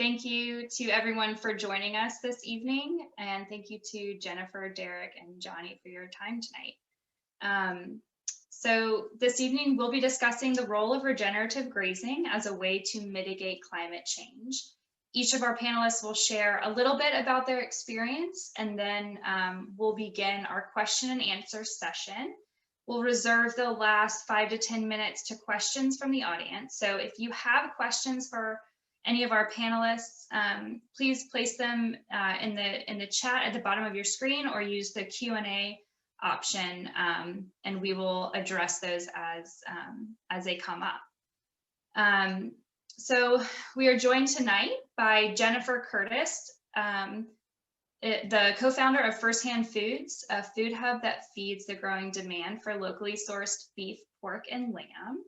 Thank you to everyone for joining us this evening, and thank you to Jennifer, Derrick, and Johnny for your time tonight. So this evening, we'll be discussing the role of regenerative grazing as a way to mitigate climate change. Each of our panelists will share a little bit about their experience, and then we'll begin our question and answer session. We'll reserve the last 5 to 10 minutes to questions from the audience. So if you have questions for any of our panelists, please place them in the chat at the bottom of your screen, or use the Q&A option, and we will address those as they come up. So we are joined tonight by Jennifer Curtis, the co-founder of First Hand Foods, a food hub that feeds the growing demand for locally sourced beef, pork, and lamb.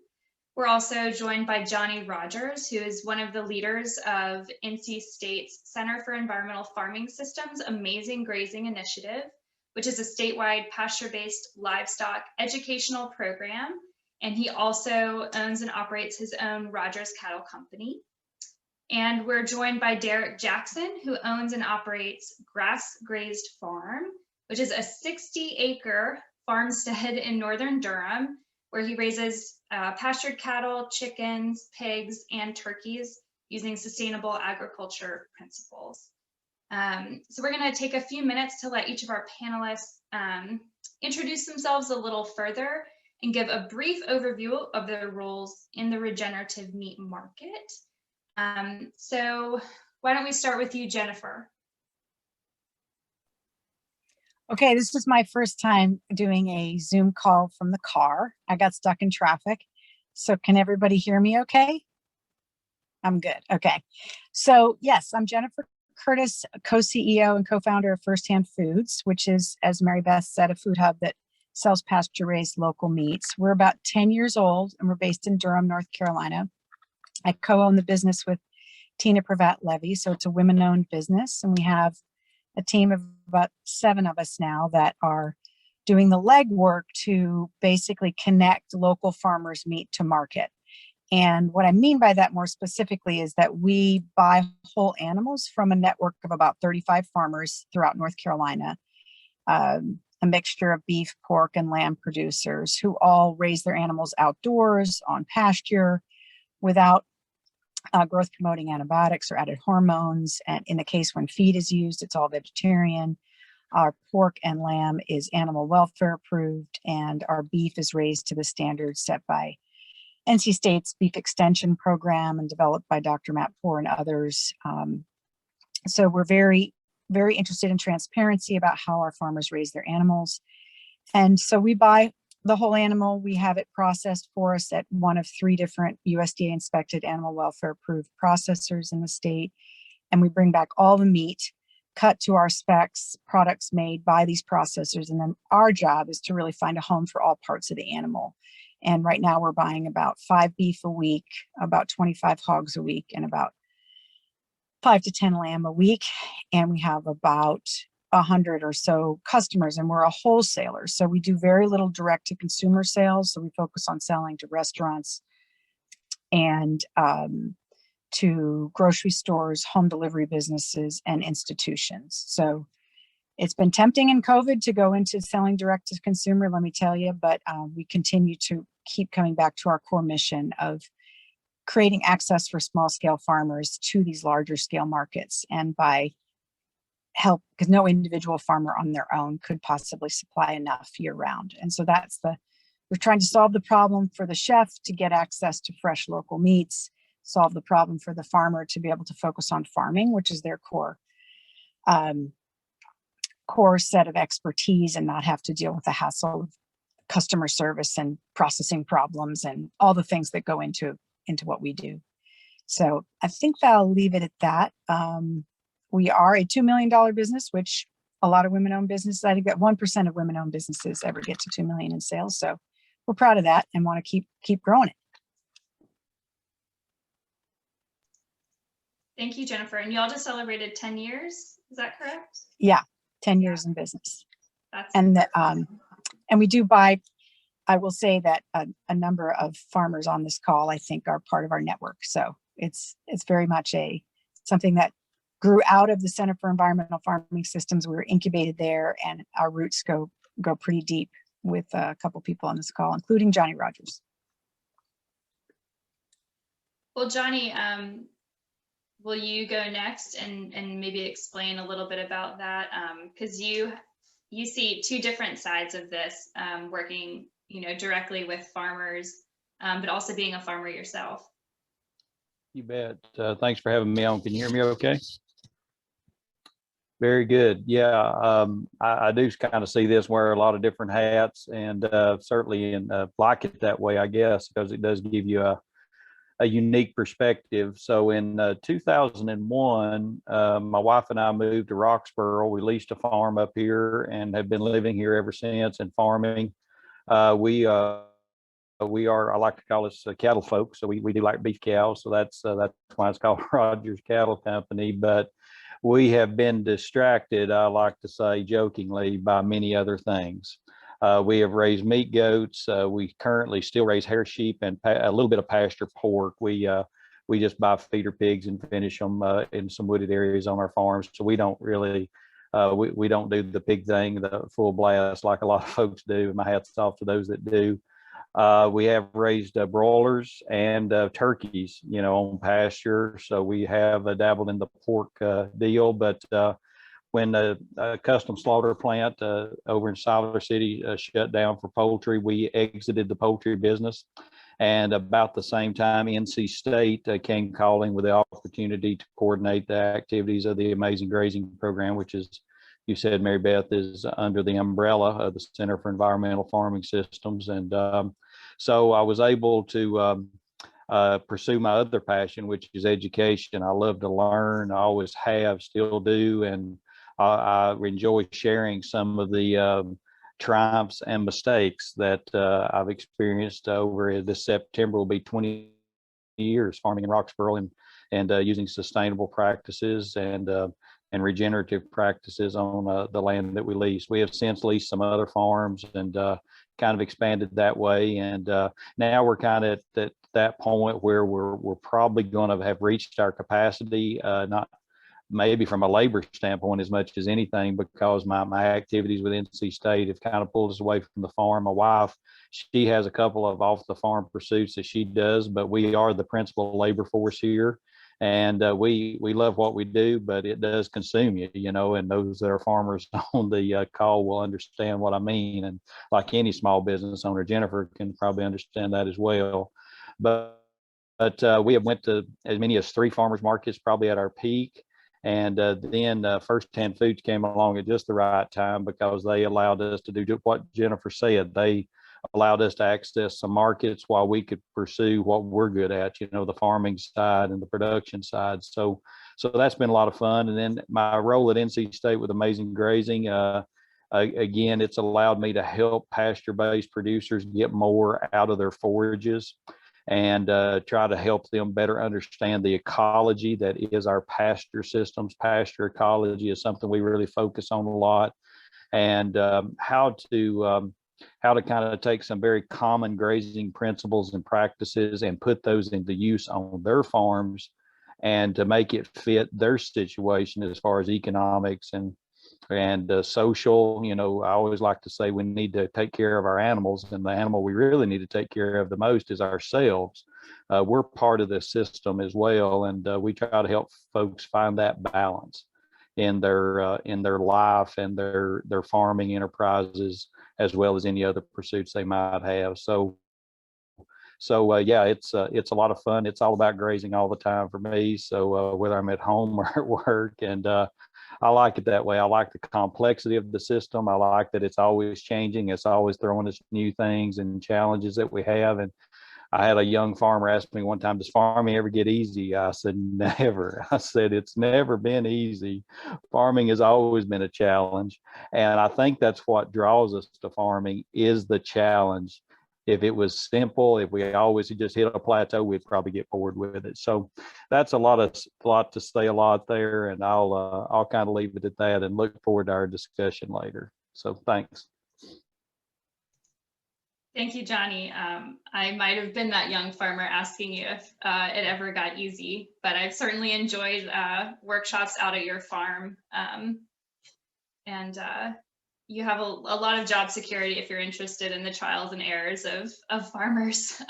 We're also joined by Johnny Rogers, who is one of the leaders of NC State's Center for Environmental Farming Systems Amazing Grazing Initiative, which is a statewide pasture-based livestock educational program. And he also owns and operates his own Rogers Cattle Company. And we're joined by Derrick Jackson, who owns and operates Grazed Farm, which is a 60-acre farmstead in northern Durham, where he raises pastured cattle, chickens, pigs, and turkeys using sustainable agriculture principles. So we're going to take a few minutes to let each of our panelists introduce themselves a little further and give a brief overview of their roles in the regenerative meat market. So why don't we start with you, Jennifer? Okay, this is my first time doing a Zoom call from the car. I got stuck in traffic. So can everybody hear me okay? I'm good. Okay. So yes, I'm Jennifer Curtis, co-CEO and co-founder of First Hand Foods, which is, as Mary Beth said, a food hub that sells pasture-raised local meats. We're about 10 years old and we're based in Durham, North Carolina. I co-own the business with Tina Pravat-Levy, so it's a women-owned business, and we have a team of about 7 of us now that are doing the legwork to basically connect local farmers' meat to market. And what I mean by that more specifically is that we buy whole animals from a network of about 35 farmers throughout North Carolina, a mixture of beef, pork, and lamb producers who all raise their animals outdoors on pasture without growth promoting antibiotics or added hormones. And in the case when feed is used, it's all vegetarian. Our pork and lamb is animal welfare approved, and our beef is raised to the standards set by NC State's Beef Extension Program and developed by Dr. Matt Poore and others. So we're very, very interested in transparency about how our farmers raise their animals. And so we buy the whole animal, we have it processed for us at one of 3 different USDA inspected animal welfare approved processors in the state. And we bring back all the meat, cut to our specs, products made by these processors. And then our job is to really find a home for all parts of the animal. And right now we're buying about 5 beef a week, about 25 hogs a week, and about 5 to 10 lamb a week. And we have about 100 or so customers, and we're a wholesaler. So we do very little direct to consumer sales. So we focus on selling to restaurants and to grocery stores, home delivery businesses, and institutions. So it's been tempting in COVID to go into selling direct to consumer, let me tell you, but we continue to keep coming back to our core mission of creating access for small scale farmers to these larger scale markets, and by help, because no individual farmer on their own could possibly supply enough year round. And so we're trying to solve the problem for the chef to get access to fresh local meats, solve the problem for the farmer to be able to focus on farming, which is their core set of expertise, and not have to deal with the hassle of customer service and processing problems and all the things that go into what we do. So I think that I'll leave it at that. We are a $2 million business, which a lot of women-owned businesses, I think that 1% of women-owned businesses ever get to 2 million in sales. So we're proud of that and want to keep growing it. Thank you, Jennifer. And y'all just celebrated 10 years, is that correct? Yeah, 10 years in business. And we do buy, I will say that a number of farmers on this call, I think, are part of our network. So it's very much a something that grew out of the Center for Environmental Farming Systems. We were incubated there, and our roots go pretty deep with a couple people on this call, including Johnny Rogers. Well, Johnny, will you go next and maybe explain a little bit about that? Because you see two different sides of this, working, directly with farmers, but also being a farmer yourself. You bet. Thanks for having me on. Can you hear me okay? Very good. Yeah, I do kind of see this, wear a lot of different hats, and certainly like it that way, I guess, because it does give you a unique perspective. So in 2001, my wife and I moved to Roxborough. We leased a farm up here and have been living here ever since and farming. We are, I like to call us cattle folks. So we do like beef cows. So that's why it's called Rogers Cattle Company. But we have been distracted, I like to say jokingly, by many other things. We have raised meat goats. We currently still raise hair sheep and a little bit of pasture pork. We just buy feeder pigs and finish them in some wooded areas on our farms. So we don't really, we don't do the pig thing, the full blast like a lot of folks do. My hat's off to those that do. We have raised broilers and turkeys, on pasture. So we have dabbled in the pork deal, but when a custom slaughter plant over in Siler City shut down for poultry, we exited the poultry business. And about the same time, NC State came calling with the opportunity to coordinate the activities of the Amazing Grazing program, which is, you said, Mary Beth, is under the umbrella of the Center for Environmental Farming Systems. And so I was able to pursue my other passion, which is education. I love to learn. I always have, still do. And I enjoy sharing some of the triumphs and mistakes that I've experienced over this September. Will be 20 years farming in Roxborough and using sustainable practices and regenerative practices on the land that we lease. We have since leased some other farms and kind of expanded that way. And now we're kind of at that point where we're probably going to have reached our capacity, not maybe from a labor standpoint as much as anything, because my activities with NC State have kind of pulled us away from the farm. My wife, she has a couple of off the farm pursuits that she does, but we are the principal labor force here. And we love what we do, but it does consume you, and those that are farmers on the call will understand what I mean. And like any small business owner, Jennifer can probably understand that as well. But we have went to as many as 3 farmers markets probably at our peak. And then First 10 Foods came along at just the right time, because they allowed us to do what Jennifer said. They allowed us to access some markets while we could pursue what we're good at, the farming side and the production side. So that's been a lot of fun. And then my role at NC State with Amazing Grazing, again, it's allowed me to help pasture-based producers get more out of their forages and try to help them better understand the ecology that is our pasture systems. Pasture ecology is something we really focus on a lot, and how to kind of take some very common grazing principles and practices and put those into use on their farms, and to make it fit their situation as far as economics and social. I always like to say we need to take care of our animals, and the animal we really need to take care of the most is ourselves. We're part of this system as well, and we try to help folks find that balance in their life and their farming enterprises, as well as any other pursuits they might have. So yeah, it's a lot of fun. It's all about grazing all the time for me. So whether I'm at home or at work, and I like it that way. I like the complexity of the system. I like that it's always changing. It's always throwing us new things and challenges that we have. And I had a young farmer ask me one time, does farming ever get easy? I said, never. I said, it's never been easy. Farming has always been a challenge. And I think that's what draws us to farming, is the challenge. If it was simple, if we always just hit a plateau, we'd probably get bored with it. So that's a lot to say a lot there, and I'll kind of leave it at that and look forward to our discussion later. So thanks. Thank you, Johnny. I might have been that young farmer asking you if it ever got easy, but I've certainly enjoyed workshops out at your farm. And you have a lot of job security if you're interested in the trials and errors of farmers,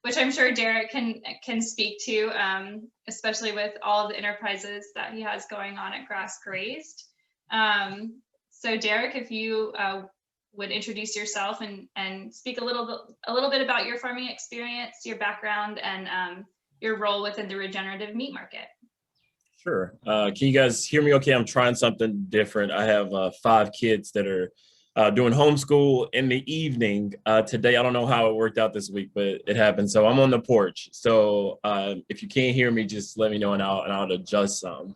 which I'm sure Derrick can speak to, especially with all of the enterprises that he has going on at Grazed. So Derrick, if you would introduce yourself and speak a little bit about your farming experience, your background, and your role within the regenerative meat market. Sure. Can you guys hear me okay? I'm trying something different. I have 5 kids that are doing homeschool in the evening today. I don't know how it worked out this week, but it happened. So I'm on the porch. So if you can't hear me, just let me know and I'll adjust some.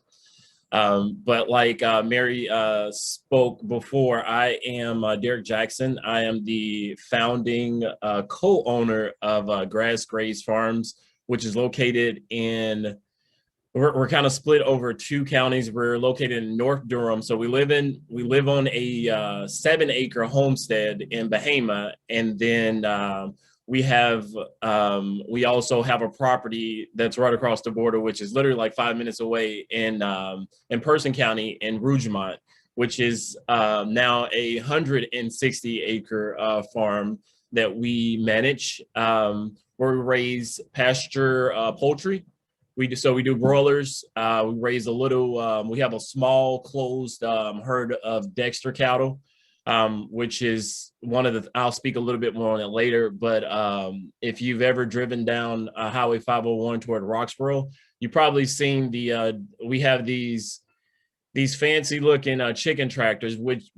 But like Mary spoke before, I am Derrick Jackson. I am the founding co-owner of Grazed Farms, which is located in, we're kind of split over 2 counties. We're located in North Durham. So we live on a 7-acre homestead in Bahama. And then we also have a property that's right across the border, which is literally like 5 minutes away in Person County in Rougemont, which is now a 160-acre farm that we manage, where we raise pasture poultry. We do broilers. We raise a little. We have a small closed herd of Dexter cattle, which is one of the. I'll speak a little bit more on it later. But if you've ever driven down Highway 501 toward Roxborough, you've probably seen we have these fancy looking chicken tractors, which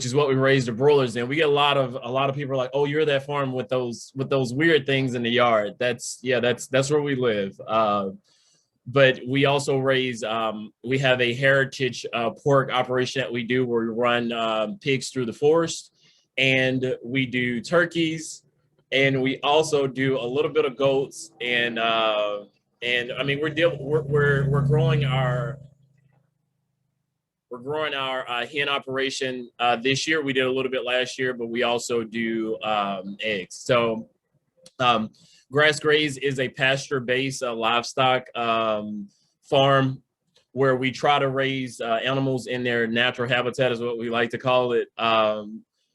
is what we raise the broilers in. We get a lot of people are like, oh, you're that farm with those weird things in the yard. That's where we live. But we also raise, we have a heritage pork operation that we do where we run pigs through the forest, and we do turkeys, and we also do a little bit of goats, and I mean we're growing our hen operation this year. We did a little bit last year, but we also do eggs. So Grazed is a pasture-based livestock farm where we try to raise animals in their natural habitat, is what we like to call it.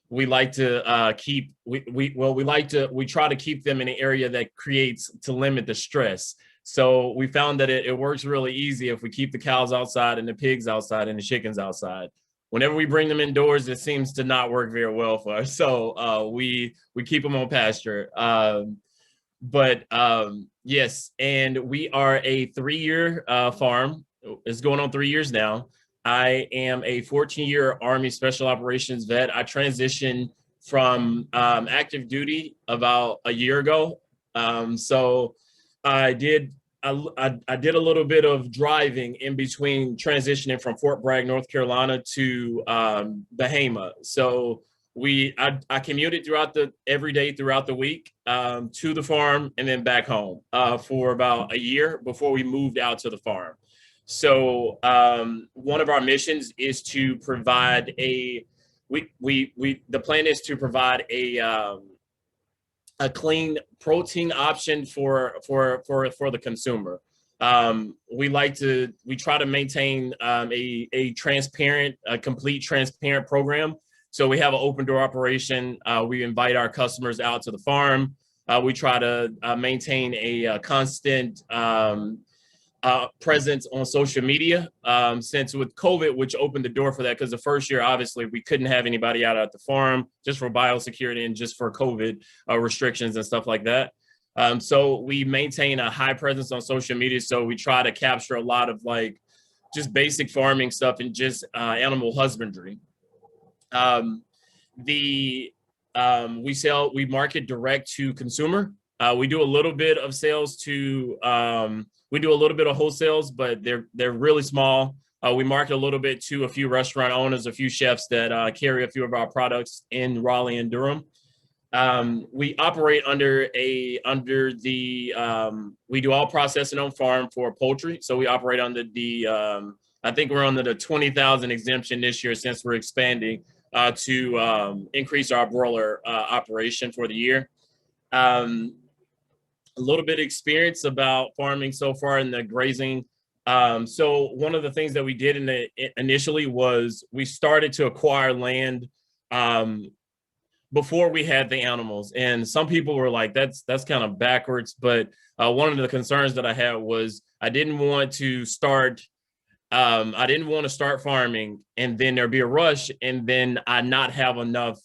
We like to we try to keep them in an area that creates to limit the stress. So we found that it works really easy if we keep the cows outside and the pigs outside and the chickens outside. Whenever we bring them indoors, it seems to not work very well for us. So we keep them on pasture. Yes, and we are a 3-year farm. It's going on 3 years now. I am a 14-year Army Special Operations vet. I transitioned from active duty about a year ago. So I did a little bit of driving in between transitioning from Fort Bragg, North Carolina to Bahama. So I commuted every day throughout the week to the farm and then back home for about a year before we moved out to the farm. So one of our missions is to provide the plan is to provide a clean protein option for the consumer. We try to maintain a complete transparent program. So we have an open door operation. We invite our customers out to the farm. We try to maintain a constant presence on social media, since with COVID, which opened the door for that, because the first year, obviously, we couldn't have anybody out at the farm just for biosecurity and just for COVID restrictions and stuff like that. So we maintain a high presence on social media. So we try to capture a lot of like just basic farming stuff and just animal husbandry. We market direct to consumer. We do a little bit of sales to, we do a little bit of wholesales, but they're really small. We market a little bit to a few restaurant owners, a few chefs that carry a few of our products in Raleigh and Durham. We operate we do all processing on farm for poultry. So we operate under I think we're under the 20,000 exemption this year since we're expanding. to increase our broiler operation for the year. A little bit of experience about farming so far in the grazing. So one of the things that we did initially was we started to acquire land before we had the animals. And some people were like, that's kind of backwards. But one of the concerns that I had was I didn't want to start farming and then there'd be a rush and then I not have enough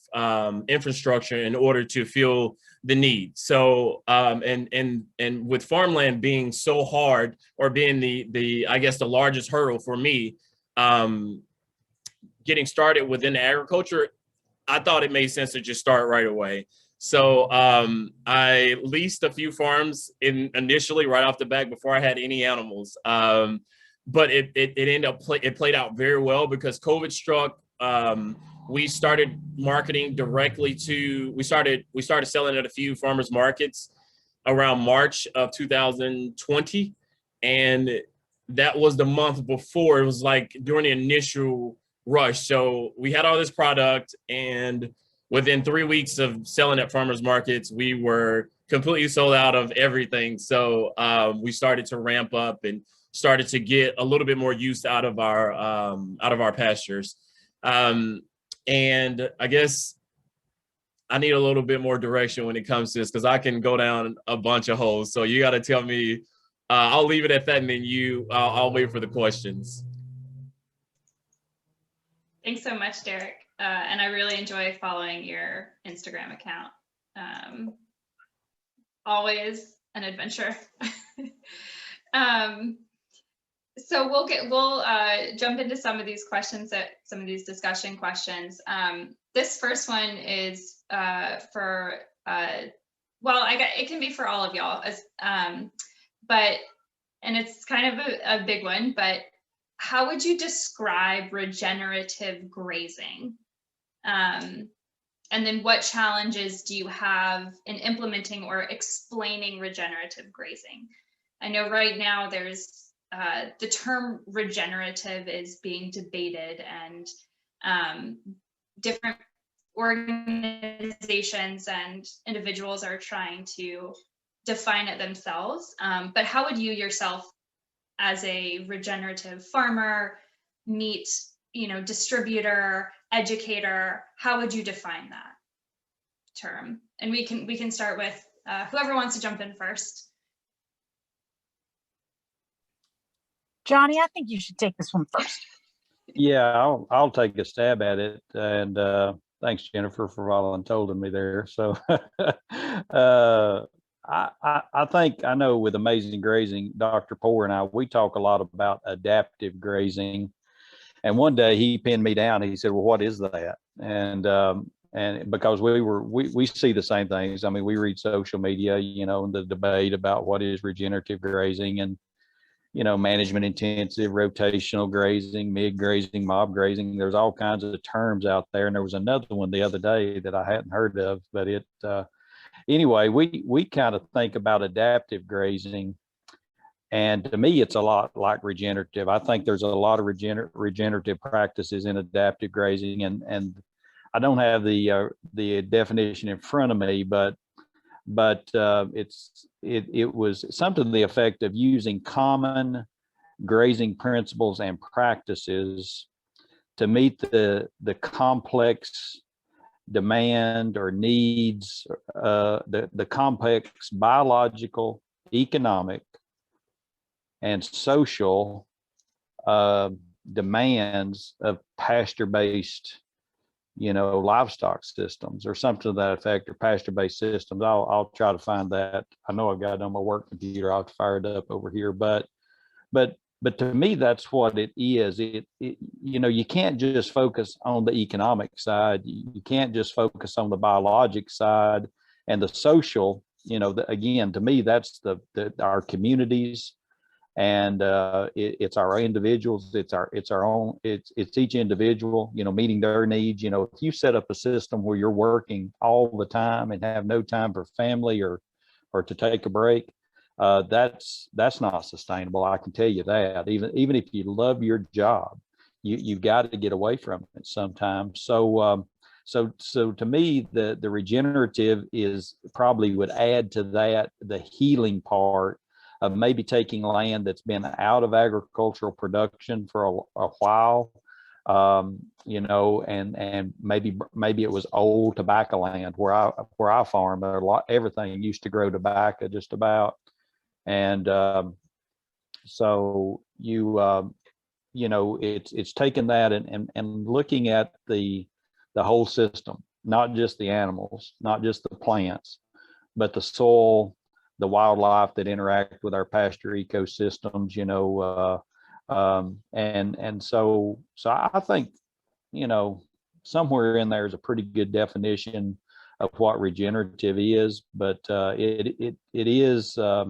infrastructure in order to fill the need. So and with farmland being so hard, or being the I guess the largest hurdle for me, getting started within agriculture, I thought it made sense to just start right away. So I leased a few farms initially right off the bat before I had any animals. But it ended up it played out very well because COVID struck. We started marketing directly to, we started selling at a few farmers markets around March of 2020. And that was the month before, it was like during the initial rush. So we had all this product, and within 3 weeks of selling at farmers markets, we were completely sold out of everything. So we started to ramp up and started to get a little bit more use out of our pastures. And I guess I need a little bit more direction when it comes to this, because I can go down a bunch of holes. So you got to tell me, I'll leave it at that, and then I'll wait for the questions. Thanks so much, Derrick. And I really enjoy following your Instagram account. Always an adventure. So we'll jump into some of these questions, some of these discussion questions. This first one is for, well, it can be for all of y'all, and it's kind of a big one, but how would you describe regenerative grazing? And then what challenges do you have in implementing or explaining regenerative grazing? I know right now there's the term regenerative is being debated, and different organizations and individuals are trying to define it themselves. But how would you yourself, as a regenerative farmer, meat, distributor, educator, how would you define that term? And we can start with whoever wants to jump in first. Johnny, I think you should take this one first. Yeah, I'll take a stab at it. And thanks, Jennifer, for volunteering me there. So I think I know with Amazing Grazing, Dr. Poore and I, we talk a lot about adaptive grazing. And one day he pinned me down. He said, well, what is that? And because we see the same things. I mean, we read social media, and the debate about what is regenerative grazing, and management intensive, rotational grazing, mid grazing, mob grazing. There's all kinds of terms out there. And there was another one the other day that I hadn't heard of, but anyway, we kind of think about adaptive grazing. And to me, it's a lot like regenerative. I think there's a lot of regenerative practices in adaptive grazing. And I don't have the definition in front of me, but it was something to the effect of using common grazing principles and practices to meet the complex demand or needs, the complex biological, economic, and social demands of pasture-based livestock systems, or something to that effect, or pasture-based systems. I'll try to find that. I know I've got it on my work computer. I'll fire it up over here, but to me, that's what it is. You can't just focus on the economic side. You can't just focus on the biologic side and the social. Again, to me, that's our communities. And it's our individuals, it's each individual, meeting their needs. If you set up a system where you're working all the time and have no time for family or to take a break, that's not sustainable. I can tell you that. Even if you love your job, you've got to get away from it sometimes. So so to me, the regenerative is probably would add to that the healing part of maybe taking land that's been out of agricultural production for a while, you know, and maybe it was old tobacco land where I farm. Everything used to grow tobacco just about, and so you know, it's taking that and looking at the whole system, not just the animals, not just the plants, but the soil, the wildlife that interact with our pasture ecosystems, you know, and so I think, you know, somewhere in there is a pretty good definition of what regenerative is, but it is, I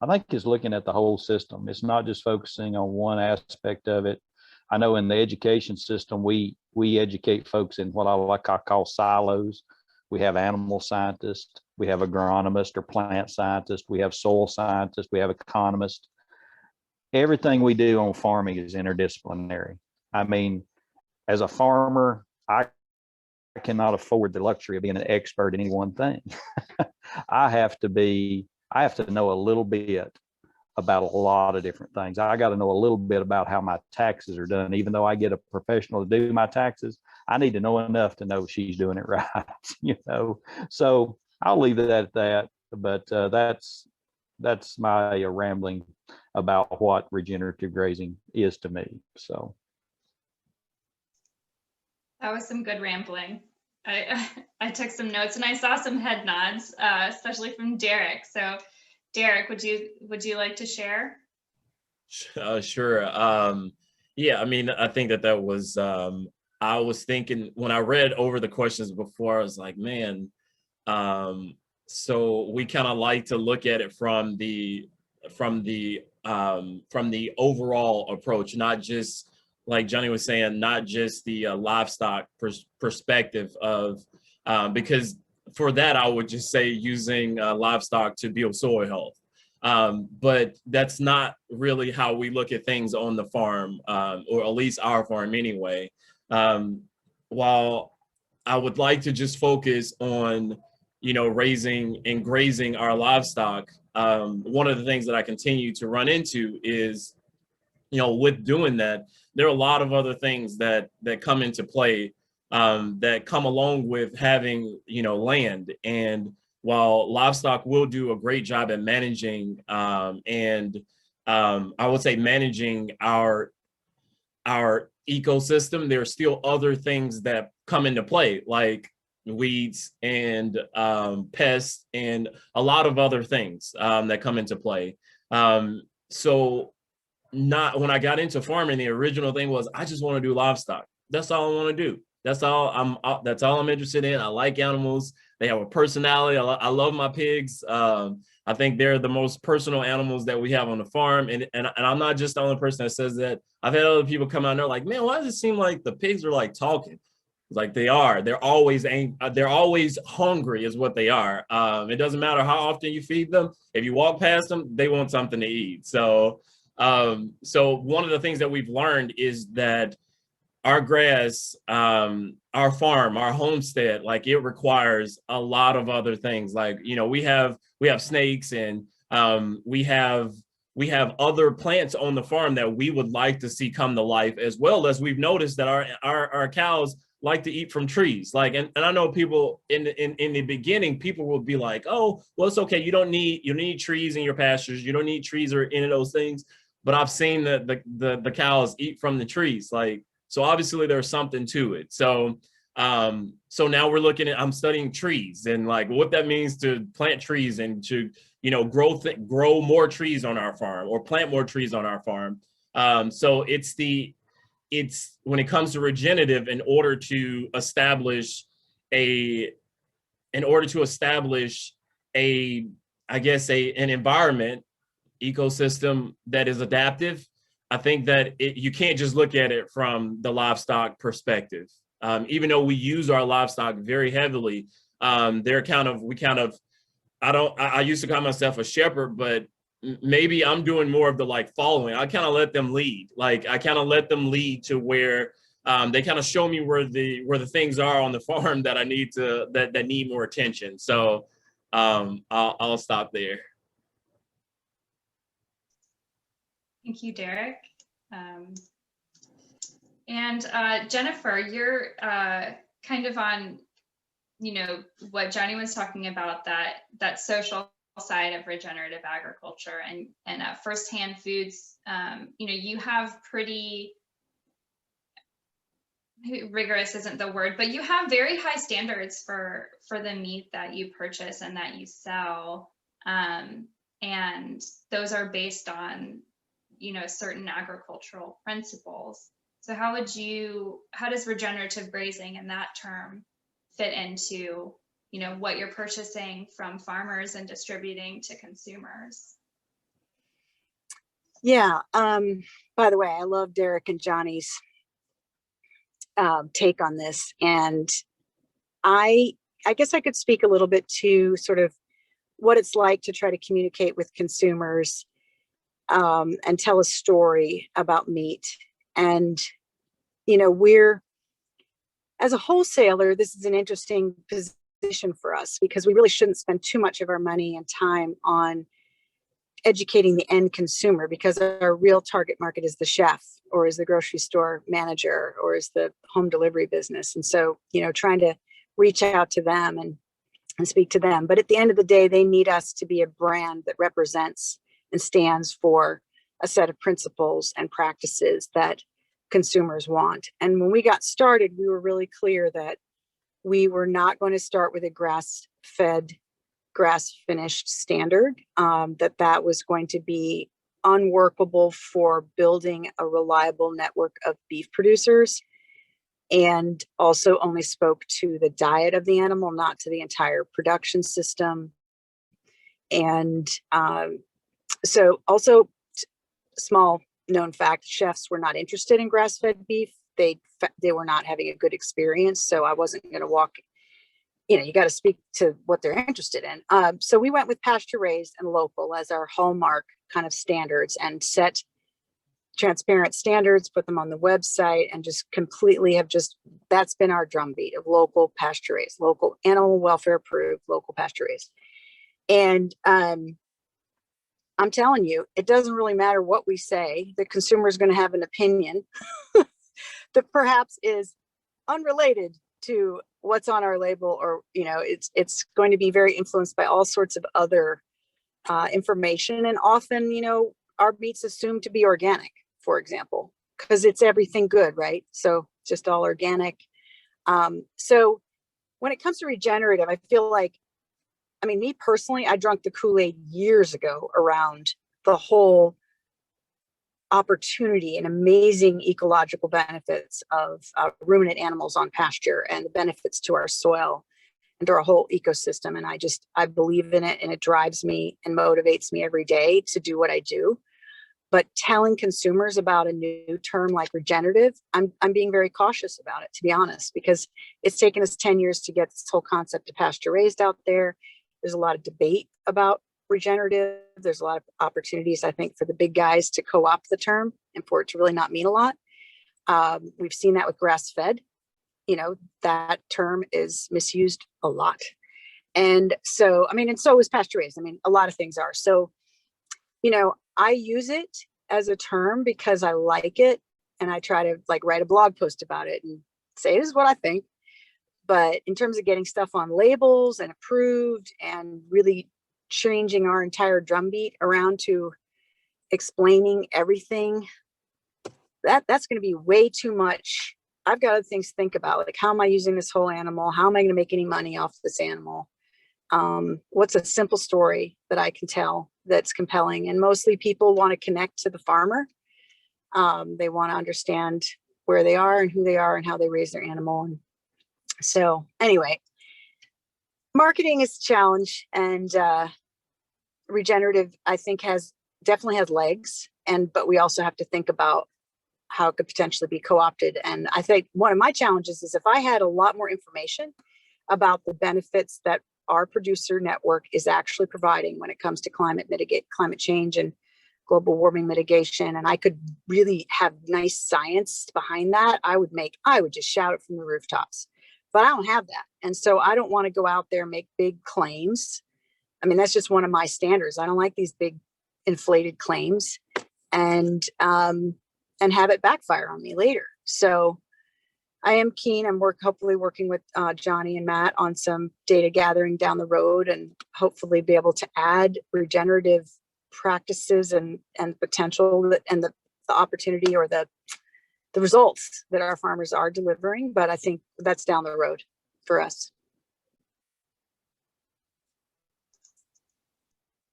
think it's looking at the whole system. It's not just focusing on one aspect of it. I know in the education system, we educate folks in what I call silos. We have animal scientists, we have agronomists or plant scientists, we have soil scientists, we have economists. Everything we do on farming is interdisciplinary. I mean, as a farmer, I cannot afford the luxury of being an expert in any one thing. I have to know a little bit about a lot of different things. I got to know a little bit about how my taxes are done. Even though I get a professional to do my taxes, I need to know enough to know she's doing it right, you know. So I'll leave it at that. But that's my rambling about what regenerative grazing is to me. So that was some good rambling. I took some notes and I saw some head nods, especially from Derrick. So Derrick, would you like to share? Sure. Yeah, I mean, I think that was, I was thinking when I read over the questions before, I was like, man, so we kind of like to look at it from the overall approach, not just like Johnny was saying, not just the livestock perspective of, because for that, I would just say using livestock to build soil health. But that's not really how we look at things on the farm, or at least our farm anyway. While I would like to just focus on, you know, raising and grazing our livestock, one of the things that I continue to run into is, you know, with doing that, there are a lot of other things that come into play, that come along with having, you know, land. And while livestock will do a great job at managing, I would say managing our ecosystem, there are still other things that come into play, like weeds and pests and a lot of other things that come into play. So not when I got into farming, the original thing was I just want to do livestock. That's all I want to do. That's all I'm interested in. I like animals. They have a personality. I love my pigs. I think they're the most personal animals that we have on the farm. And I'm not just the only person that says that. I've had other people come out and they're like, man, why does it seem like the pigs are like talking? Like they are. They're always hungry is what they are. It doesn't matter how often you feed them. If you walk past them, they want something to eat. So one of the things that we've learned is that our grass, our farm, our homestead, like it requires a lot of other things. Like, you know, we have snakes and we have other plants on the farm that we would like to see come to life, as well as we've noticed that our cows like to eat from trees. Like, and I know people in the beginning, people will be like, oh, well, it's okay. You need trees in your pastures. You don't need trees or any of those things. But I've seen the cows eat from the trees. Like, so obviously there's something to it. So now I'm studying trees and like what that means to plant trees and to, you know, grow more trees on our farm or plant more trees on our farm. So it's when it comes to regenerative, in order to establish an environment, ecosystem that is adaptive, I think that you can't just look at it from the livestock perspective. Even though we use our livestock very heavily, I used to call myself a shepherd, but maybe I'm doing more of the like following. I kind of let them lead. Like I kind of let them lead to where they kind of show me where the things are on the farm that I need to that need more attention. So I'll stop there. Thank you, Derrick. And Jennifer, you're kind of on, you know, what Johnny was talking about, that social side of regenerative agriculture and firsthand foods. You know, you have pretty rigorous isn't the word, but you have very high standards for the meat that you purchase and that you sell. And those are based on, you know, certain agricultural principles. So how does regenerative grazing in that term fit into, you know, what you're purchasing from farmers and distributing to consumers? Yeah. By the way, I love Derrick and Johnny's take on this. And I guess I could speak a little bit to sort of what it's like to try to communicate with consumers and tell a story about meat. And, you know, as a wholesaler, this is an interesting position for us because we really shouldn't spend too much of our money and time on educating the end consumer, because our real target market is the chef or is the grocery store manager or is the home delivery business. And so, you know, trying to reach out to them and speak to them. But at the end of the day, they need us to be a brand that represents and stands for a set of principles and practices that consumers want. And when we got started, we were really clear that we were not going to start with a grass-fed, grass-finished standard, that was going to be unworkable for building a reliable network of beef producers, and also only spoke to the diet of the animal, not to the entire production system. And so also, small known fact, chefs were not interested in grass-fed beef. They were not having a good experience. So I wasn't going to walk, you know, you got to speak to what they're interested in. So we went with pasture raised and local as our hallmark kind of standards, and set transparent standards, put them on the website, and just completely that's been our drumbeat of local pasture raised, local animal welfare approved, local pasture raised. And I'm telling you, it doesn't really matter what we say. The consumer is going to have an opinion that perhaps is unrelated to what's on our label, or, you know, it's going to be very influenced by all sorts of other information. And often, you know, our meat's assumed to be organic, for example, because it's everything good, right? So just all organic. So when it comes to regenerative, I feel like, I mean, me personally, I drank the Kool-Aid years ago around the whole opportunity and amazing ecological benefits of ruminant animals on pasture, and the benefits to our soil and to our whole ecosystem. And I believe in it, and it drives me and motivates me every day to do what I do. But telling consumers about a new term like regenerative, I'm being very cautious about it, to be honest, because it's taken us 10 years to get this whole concept of pasture raised out there. There's a lot of debate about regenerative. There's a lot of opportunities, I think, for the big guys to co-opt the term and for it to really not mean a lot. We've seen that with grass-fed. You know, that term is misused a lot. And so, I mean, and so is pasture raised. I mean, a lot of things are. So, you know, I use it as a term because I like it, and I try to like write a blog post about it and say, this is what I think. But in terms of getting stuff on labels and approved and really changing our entire drumbeat around to explaining everything, that's going to be way too much. I've got other things to think about, like, how am I using this whole animal? How am I going to make any money off this animal? What's a simple story that I can tell that's compelling? And mostly people want to connect to the farmer. They want to understand where they are and who they are and how they raise their animal. And so anyway, marketing is a challenge, and regenerative, I think, definitely has legs. But we also have to think about how it could potentially be co-opted. And I think one of my challenges is if I had a lot more information about the benefits that our producer network is actually providing when it comes to climate change and global warming mitigation, and I could really have nice science behind that, I would just shout it from the rooftops. But I don't have that. And so I don't want to go out there and make big claims. I mean, that's just one of my standards. I don't like these big inflated claims and have it backfire on me later. So I am keen. I'm hopefully working with Johnny and Matt on some data gathering down the road, and hopefully be able to add regenerative practices and potential and the opportunity or the results that our farmers are delivering. But I think that's down the road for us.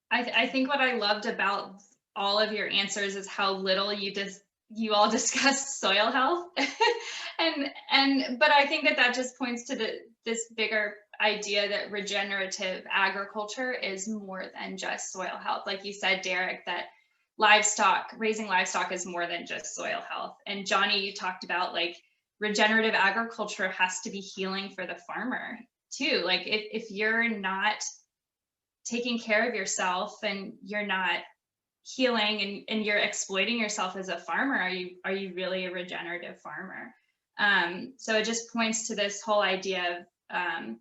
I think what I loved about all of your answers is how little you all discussed soil health. But I think that just points to this bigger idea that regenerative agriculture is more than just soil health. Like you said, Derrick, that raising livestock is more than just soil health. And Johnny, you talked about like regenerative agriculture has to be healing for the farmer too. Like if you're not taking care of yourself and you're not healing and you're exploiting yourself as a farmer, are you really a regenerative farmer? So it just points to this whole idea of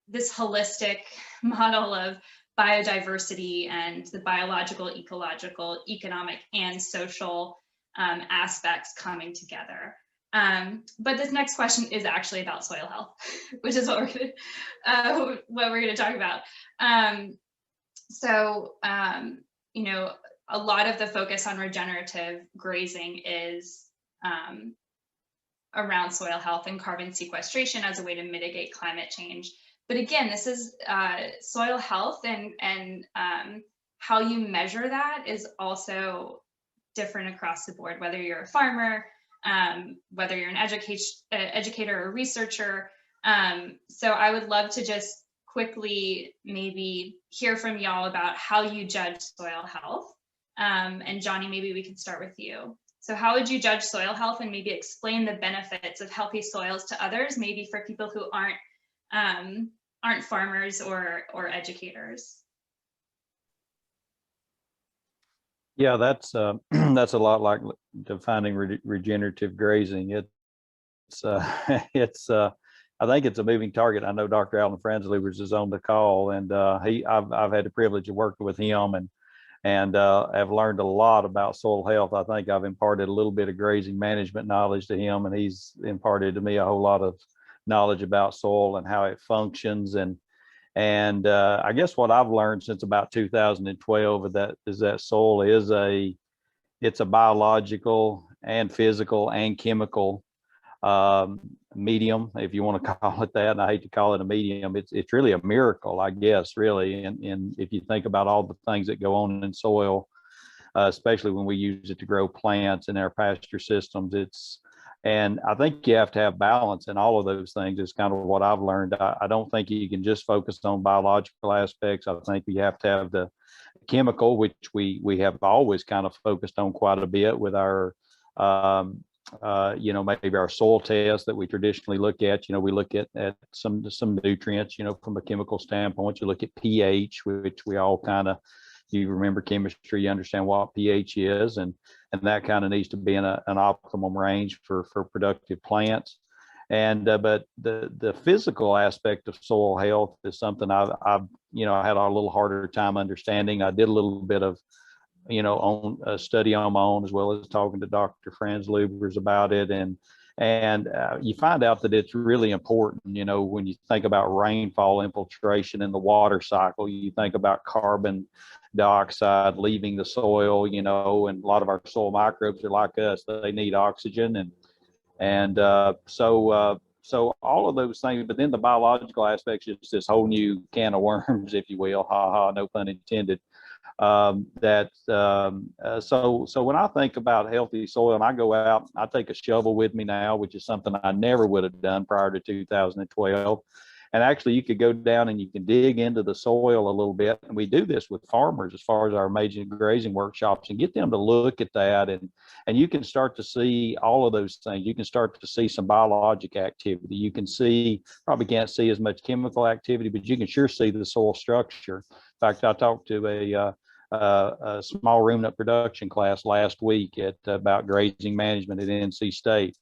this holistic model of biodiversity and the biological, ecological, economic, and social aspects coming together. But this next question is actually about soil health, which is what we're gonna talk about. You know, a lot of the focus on regenerative grazing is around soil health and carbon sequestration as a way to mitigate climate change. But again, this is soil health, and how you measure that is also different across the board, whether you're a farmer, whether you're an educator or researcher. So I would love to just quickly maybe hear from y'all about how you judge soil health. And Johnny, maybe we could start with you. So how would you judge soil health, and maybe explain the benefits of healthy soils to others, maybe for people who aren't farmers or educators? Yeah, that's that's a lot like defining regenerative grazing. It's I think it's a moving target. I know Dr. Alan Franzlubers is on the call, and I've had the privilege of working with him, and have learned a lot about soil health. I think I've imparted a little bit of grazing management knowledge to him, and he's imparted to me a whole lot of knowledge about soil and how it functions. And I guess what I've learned since about 2012 is that soil is it's a biological and physical and chemical medium, if you want to call it that. And I hate to call it a medium. It's really a miracle, I guess, really. And if you think about all the things that go on in soil, especially when we use it to grow plants in our pasture systems, and I think you have to have balance in all of those things. Is kind of what I've learned. I don't think you can just focus on biological aspects. I think you have to have the chemical, which we have always kind of focused on quite a bit with our maybe our soil tests that we traditionally look at. We look at some nutrients, from a chemical standpoint. You look at pH, which we all kind of, you remember chemistry, you understand what pH is, and that kind of needs to be in an optimum range for productive plants. And but the physical aspect of soil health is something I've I had a little harder time understanding. I did a little bit of on a study on my own, as well as talking to Dr. Franzlubers about it, and you find out that it's really important. When you think about rainfall infiltration in the water cycle, you think about carbon dioxide leaving the soil, and a lot of our soil microbes are like us; they need oxygen, so all of those things. But then the biological aspects is this whole new can of worms, if you will. No pun intended. So when I think about healthy soil, and I go out, I take a shovel with me now, which is something I never would have done prior to 2012. And actually you could go down and you can dig into the soil a little bit. And we do this with farmers as far as our major grazing workshops, and get them to look at that. And you can start to see all of those things. You can start to see some biologic activity. You can see, probably can't see as much chemical activity, but you can sure see the soil structure. In fact, I talked to a small ruminant production class last week about grazing management at NC State.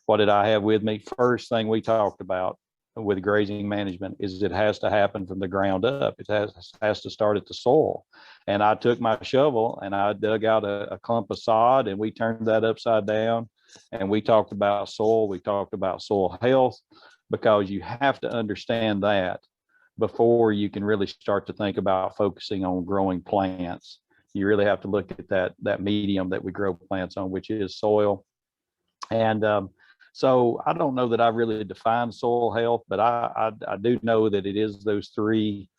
What did I have with me? First thing we talked about with grazing management is it has to happen from the ground up. It has to start at the soil. And I took my shovel and I dug out a clump of sod, and we turned that upside down, and we talked about soil. We talked about soil health, because you have to understand that before you can really start to think about focusing on growing plants. You really have to look at that medium that we grow plants on, which is soil. And so I don't know that I really define soil health, but I do know that it is those three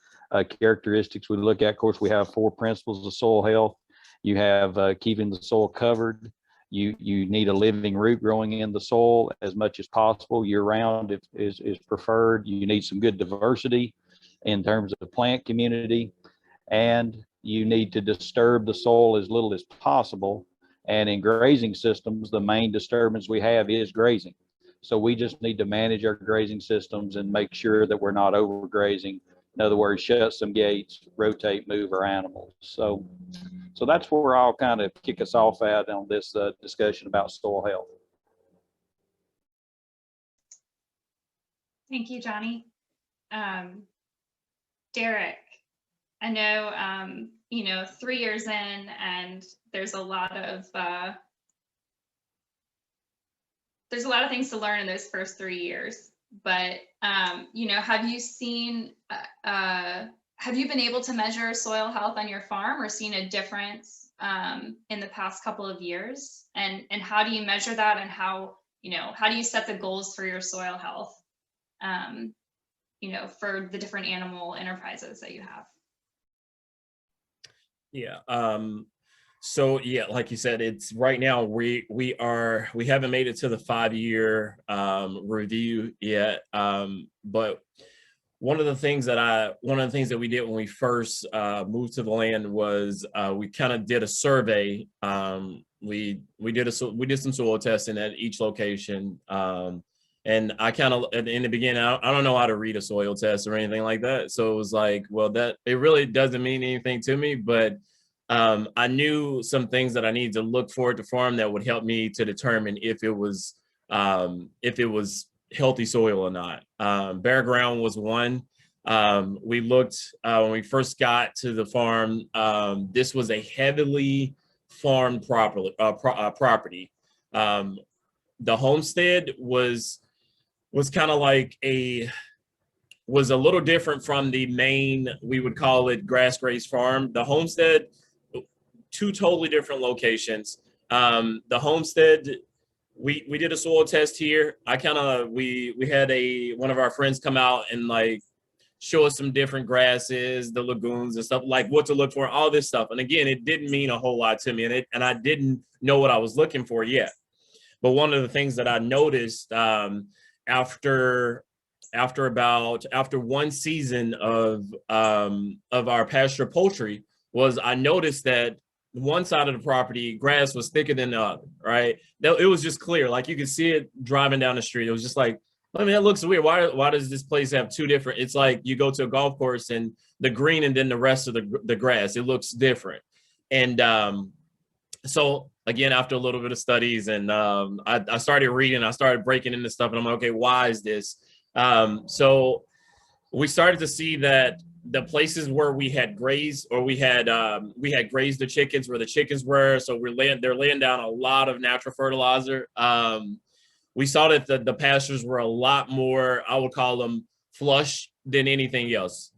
characteristics we look at. Of course, we have 4 principles of soil health. You have keeping the soil covered. You need a living root growing in the soil as much as possible year round is preferred. You need some good diversity in terms of plant community, and you need to disturb the soil as little as possible. And in grazing systems, the main disturbance we have is grazing. So we just need to manage our grazing systems and make sure that we're not overgrazing. In other words, shut some gates, rotate, move our animals. So that's where I'll kind of kick us off at on this discussion about soil health. Thank you, Johnny. Derrick, I know, 3 years in, and there's a lot of things to learn in those first 3 years. But have you been able to measure soil health on your farm, or seen a difference in the past couple of years? And how do you measure that? And how do you set the goals for your soil health? For the different animal enterprises that you have. Yeah. So yeah, like you said, it's right now we haven't made it to the 5-year review yet. But one of the things that we did when we first moved to the land was we kind of did a survey. We did some soil testing at each location. And I kind of, in the beginning, I don't know how to read a soil test or anything like that. So it was like, well, that it really doesn't mean anything to me, but I knew some things that I needed to look for at the farm that would help me to determine if it was healthy soil or not. Bare ground was one. We looked when we first got to the farm. This was a heavily farmed property. The homestead was kind of like was a little different from the main, we would call it grass grazed farm. The homestead, 2 totally different locations. The homestead, we did a soil test here. We had one of our friends come out and like show us some different grasses, the lagoons and stuff, like what to look for, all this stuff. And again, it didn't mean a whole lot to me, and I didn't know what I was looking for yet. But one of the things that I noticed after one season of our pasture poultry was I noticed that one side of the property grass was thicker than the other, right? It was just clear, like you could see it driving down the street. It was just like, I mean, that looks weird. Why does this place have 2 different? It's like you go to a golf course and the green and then the rest of the grass, it looks different. And so again, after a little bit of studies and I started reading, I started breaking into stuff, and I'm like, okay, why is this? So we started to see that the places where we had grazed, or we had grazed the chickens where the chickens were, so they're laying down a lot of natural fertilizer. We saw that the pastures were a lot more, I would call them flush than anything else,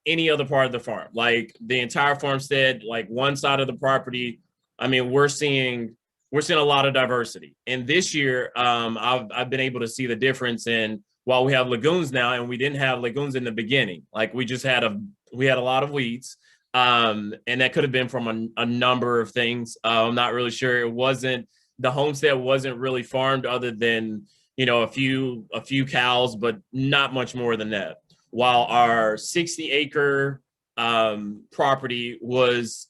any other part of the farm. Like the entire farmstead, like one side of the property, I mean, we're seeing a lot of diversity. And this year, I've been able to see the difference in, while we have lagoons now, and we didn't have lagoons in the beginning. Like we had a lot of weeds, and that could have been from a number of things. I'm not really sure. The homestead wasn't really farmed other than, a few cows, but not much more than that. while our 60-acre property was,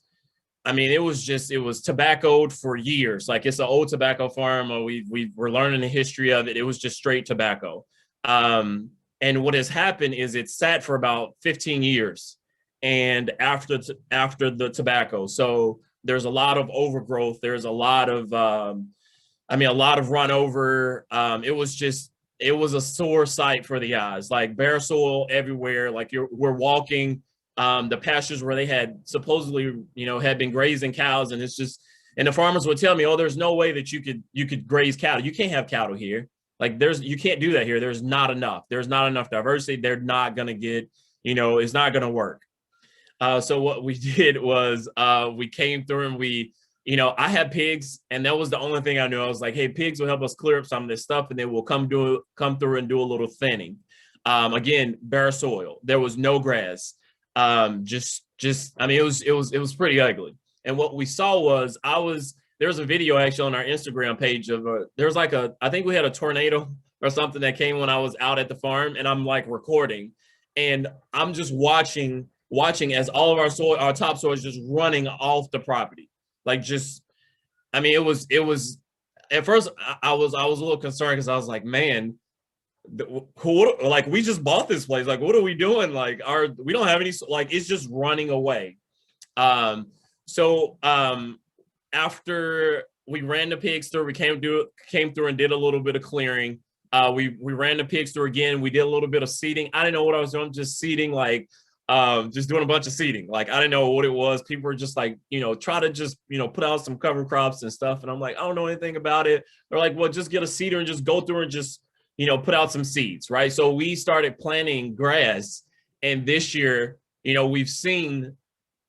I mean, it was tobaccoed for years. Like, it's an old tobacco farm. We're learning the history of it. It was just straight tobacco. And what has happened is it sat for about 15 years and after the tobacco. So there's a lot of overgrowth. There's a lot of, a lot of run over. It was a sore sight for the eyes, like bare soil everywhere. Like we're walking the pastures where they had supposedly, had been grazing cows. And and the farmers would tell me, oh, there's no way that you could graze cattle. You can't have cattle here. Like you can't do that here. There's not enough diversity. They're not going to get, it's not going to work. So what we did was we came through and I had pigs, and that was the only thing I knew. I was like, hey, pigs will help us clear up some of this stuff, and they will come through and do a little thinning. Again, bare soil. There was no grass. It was pretty ugly. And what we saw was there was a video actually on our Instagram page of I think we had a tornado or something that came when I was out at the farm, and I'm like recording, and I'm just watching as all of our topsoil is just running off the property. Like, it was at first I was a little concerned because I was like, man, we just bought this place. Like, what are we doing? Like, we don't have any, like, it's just running away. After we ran the pigs through, we came through and did a little bit of clearing. We ran the pigs through again. We did a little bit of seeding. I didn't know what I was doing, just seeding, just doing a bunch of seeding. Like, I didn't know what it was. People were just like, try to just, put out some cover crops and stuff. And I'm like, I don't know anything about it. They're like, well, just get a seeder and just go through and just, put out some seeds, right? So we started planting grass. And this year, we've seen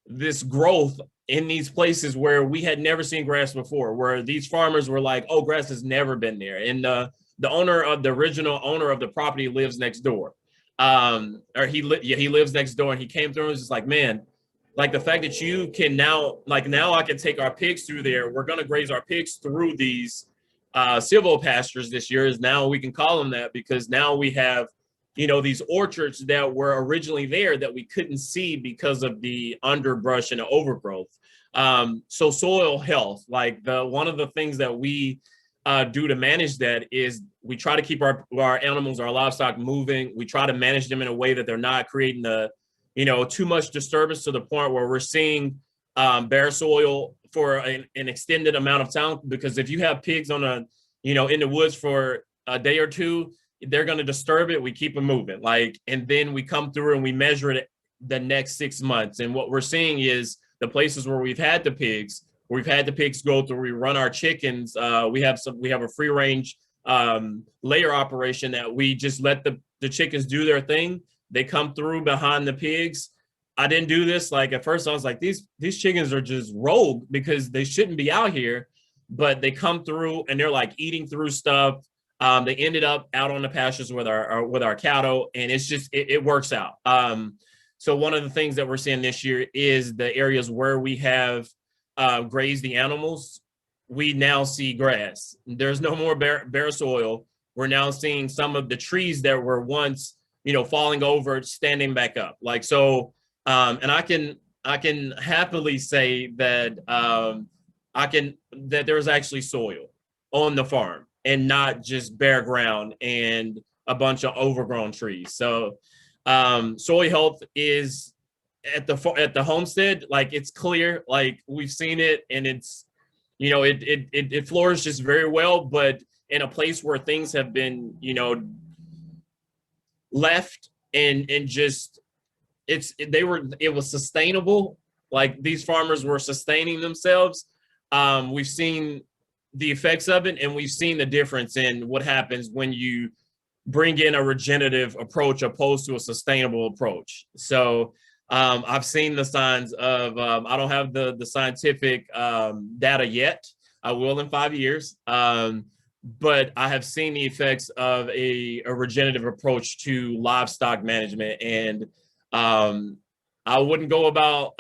this growth in these places where we had never seen grass before, where these farmers were like, oh, grass has never been there. And the original owner of the property lives next door. He lives next door, and he came through and was just like, man, like, the fact that you can now I can take our pigs through there. We're going to graze our pigs through these silvopastures this year, is now we can call them that, because now we have, these orchards that were originally there that we couldn't see because of the underbrush and the overgrowth. So soil health, like one of the things that we do to manage that is we try to keep our animals, our livestock moving. We try to manage them in a way that they're not creating too much disturbance to the point where we're seeing bare soil for an extended amount of time. Because if you have pigs in the woods for a day or two, they're going to disturb it. We keep them moving, and then we come through and we measure it the next 6 months. And what we're seeing is the places where we've had the pigs go through, we run our chickens. We have a free range layer operation that we just let the chickens do their thing. They come through behind the pigs. I didn't do this. Like, at first I was like, these chickens are just rogue because they shouldn't be out here, but they come through and they're like eating through stuff. They ended up out on the pastures with our cattle, and it's just, it works out. So one of the things that we're seeing this year is the areas where we have grazed the animals, we now see grass. There's no more bare soil. We're now seeing some of the trees that were once, falling over, standing back up. Like, so, and I can happily say that that there's actually soil on the farm and not just bare ground and a bunch of overgrown trees. So soil health is at the homestead, like, it's clear, like, we've seen it, and it's, it flourishes very well, but in a place where things have been, left and just, it was sustainable. Like, these farmers were sustaining themselves. We've seen the effects of it, and we've seen the difference in what happens when you bring in a regenerative approach opposed to a sustainable approach. So I've seen the signs of, I don't have the scientific data yet. I will in 5 years. But I have seen the effects of a regenerative approach to livestock management. And I wouldn't go about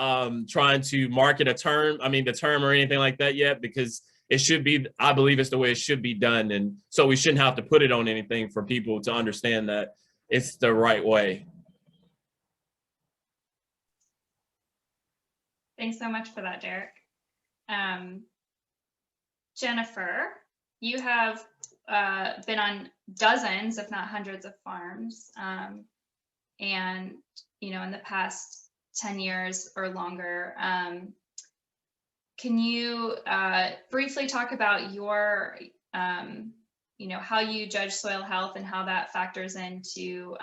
trying to market the term or anything like that yet, because it should be, I believe it's the way it should be done. And so we shouldn't have to put it on anything for people to understand that it's the right way. Thanks so much for that, Derrick. Jennifer, you have been on dozens, if not hundreds of farms. And, you know, in the past 10 years or longer, can you briefly talk about your, you know, how you judge soil health and how that factors into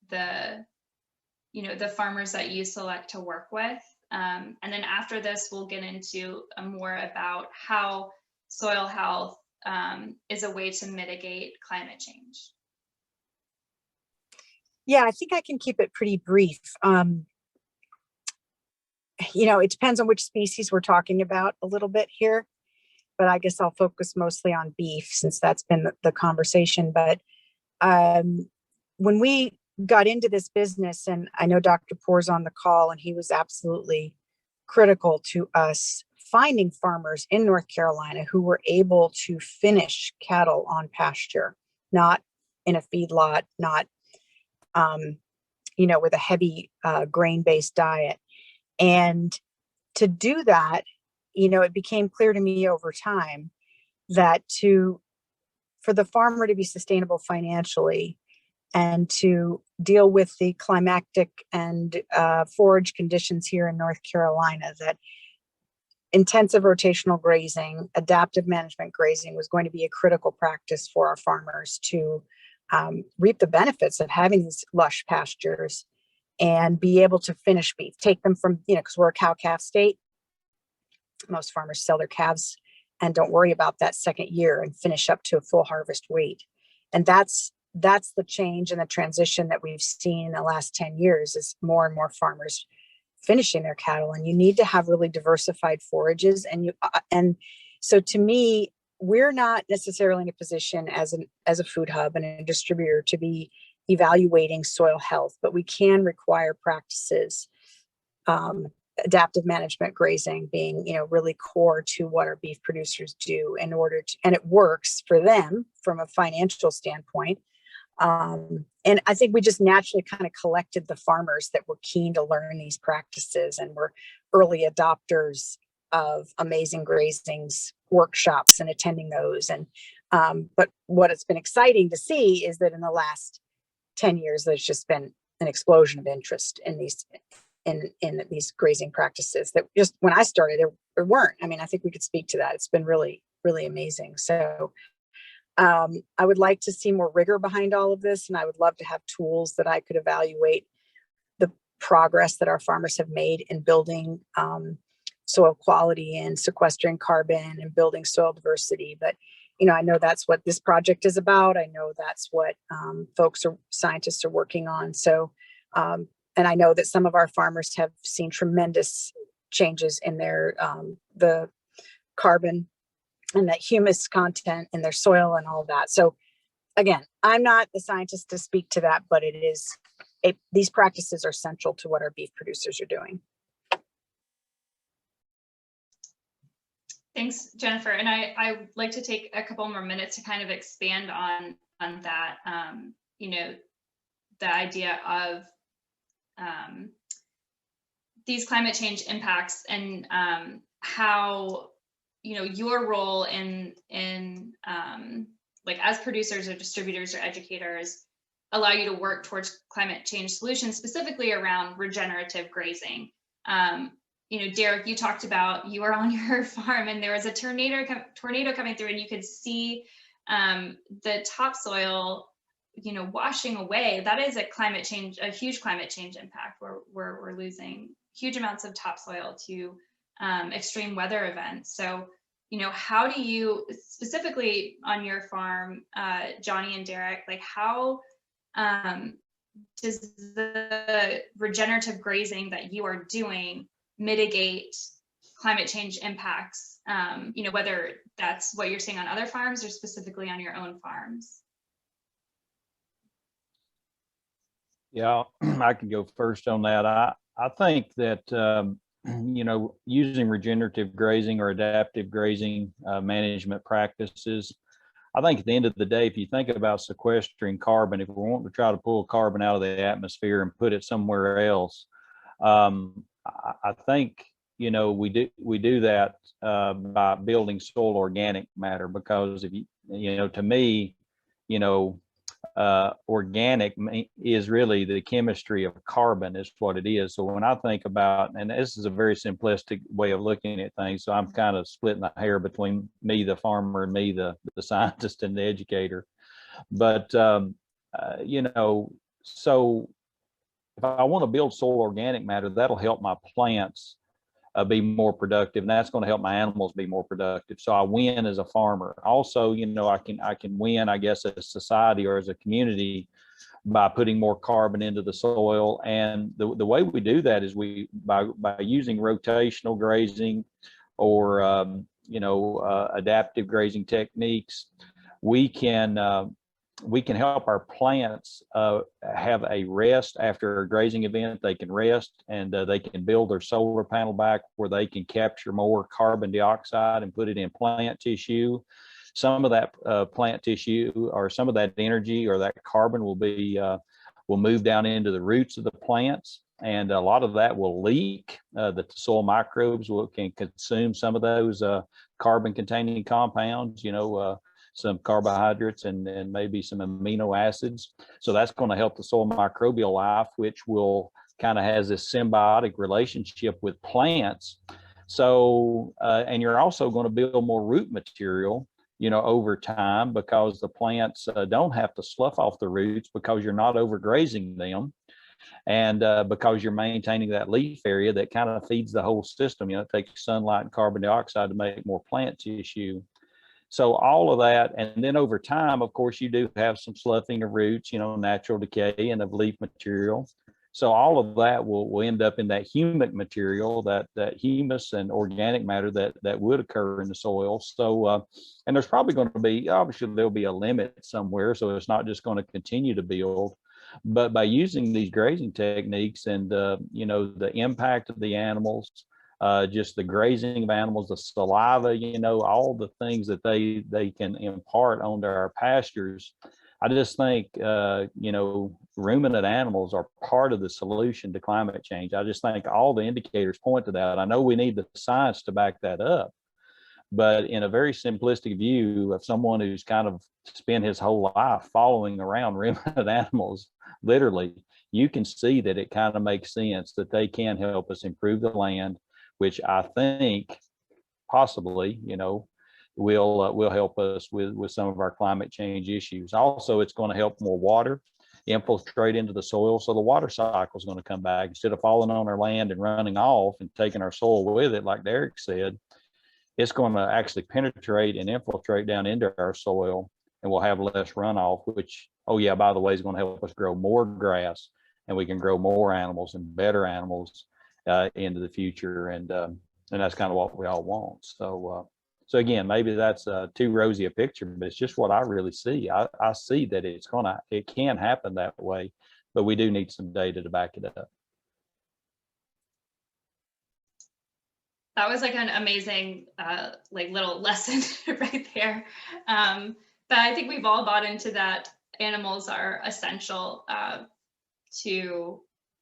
the, you know, the farmers that you select to work with? And then after this, we'll get into more about how soil health is a way to mitigate climate change. Yeah, I think I can keep it pretty brief. You know, it depends on which species we're talking about a little bit here, but I guess I'll focus mostly on beef since that's been the conversation. But when we got into this business, and I know Dr. Poor's on the call, and he was absolutely critical to us finding farmers in North Carolina who were able to finish cattle on pasture, not in a feedlot, not, you know, with a heavy grain-based diet. And to do that, you know, it became clear to me over time that for the farmer to be sustainable financially and to deal with the climatic and forage conditions here in North Carolina, that intensive rotational grazing, adaptive management grazing was going to be a critical practice for our farmers to reap the benefits of having these lush pastures and be able to finish beef, take them from, you know, because we're a cow-calf state. Most farmers sell their calves and don't worry about that second year and finish up to a full harvest weight. And that's the change and the transition that we've seen in the last 10 years is more and more farmers finishing their cattle. And you need to have really diversified forages. And so to me, we're not necessarily in a position as a food hub and a distributor to be evaluating soil health, but we can require practices, adaptive management grazing being, you know, really core to what our beef producers do in order to, and it works for them from a financial standpoint. And I think we just naturally kind of collected the farmers that were keen to learn these practices and were early adopters of Amazing Grazing's workshops and attending those. And but what it's been exciting to see is that in the last 10 years, there's just been an explosion of interest in these grazing practices that just when I started, there weren't. I mean, I think we could speak to that. It's been really, really amazing. So I would like to see more rigor behind all of this. And I would love to have tools that I could evaluate the progress that our farmers have made in building soil quality and sequestering carbon and building soil diversity. But, you know, I know that's what this project is about. I know that's what scientists are working on. So, and I know that some of our farmers have seen tremendous changes in their, the carbon and that humus content in their soil and all that. So again, I'm not the scientist to speak to that, but these practices are central to what our beef producers are doing. Thanks, Jennifer. And I'd like to take a couple more minutes to kind of expand on that, you know, the idea of these climate change impacts and how, you know, your role in like as producers or distributors or educators allow you to work towards climate change solutions, specifically around regenerative grazing. You know, Derrick, you talked about you were on your farm and there was a tornado coming through and you could see the topsoil, you know, washing away. That is a huge climate change impact where we're losing huge amounts of topsoil to extreme weather events. So, you know, how do you, specifically on your farm, Johnny and Derrick, like how does the regenerative grazing that you are doing mitigate climate change impacts, you know, whether that's what you're seeing on other farms or specifically on your own farms? Yeah, I can go first on that. I think that, you know, using regenerative grazing or adaptive grazing management practices, I think at the end of the day, if you think about sequestering carbon, if we're wanting to try to pull carbon out of the atmosphere and put it somewhere else, I think we do that by building soil organic matter, because if to me, organic is really the chemistry of carbon is what it is. So when I think about, and this is a very simplistic way of looking at things, so I'm kind of splitting the hair between me, the farmer, and me, the scientist and the educator. But, so if I want to build soil organic matter, that'll help my plants be more productive, and that's going to help my animals be more productive. So I win as a farmer. Also, I can win, I guess, as a society or as a community by putting more carbon into the soil. And the way we do that is by using rotational grazing or adaptive grazing techniques. We can help our plants have a rest after a grazing event. They can rest, and they can build their solar panel back where they can capture more carbon dioxide and put it in plant tissue. Some of that plant tissue or some of that energy or that carbon will move down into the roots of the plants, and a lot of that will leak. The soil microbes can consume some of those carbon containing compounds, some carbohydrates and maybe some amino acids. So that's going to help the soil microbial life, which will kind of has this symbiotic relationship with plants. So, and you're also going to build more root material, over time, because the plants don't have to slough off the roots because you're not overgrazing them. And because you're maintaining that leaf area that kind of feeds the whole system, it takes sunlight and carbon dioxide to make more plant tissue. So all of that, and then over time, of course, you do have some sloughing of roots, natural decay and of leaf material. So all of that will end up in that humic material, that humus and organic matter that would occur in the soil. So, and there's probably going to be, obviously there'll be a limit somewhere, so it's not just going to continue to build. But by using these grazing techniques and, the impact of the animals, just the grazing of animals, the saliva, all the things that they can impart onto our pastures. I just think, ruminant animals are part of the solution to climate change. I just think all the indicators point to that. I know we need the science to back that up, but in a very simplistic view of someone who's kind of spent his whole life following around ruminant animals, literally, you can see that it kind of makes sense that they can help us improve the land, which I think possibly, will help us with some of our climate change issues. Also, it's going to help more water infiltrate into the soil, so the water cycle is going to come back instead of falling on our land and running off and taking our soil with it, like Derrick said. It's going to actually penetrate and infiltrate down into our soil, and we'll have less runoff, which, oh yeah, by the way, is going to help us grow more grass, and we can grow more animals and better animals into the future, and that's kind of what we all want. So again, maybe that's too rosy a picture, but it's just what I really see. I see that it can happen that way, but we do need some data to back it up. That was like an amazing little lesson right there. But I think we've all bought into that animals are essential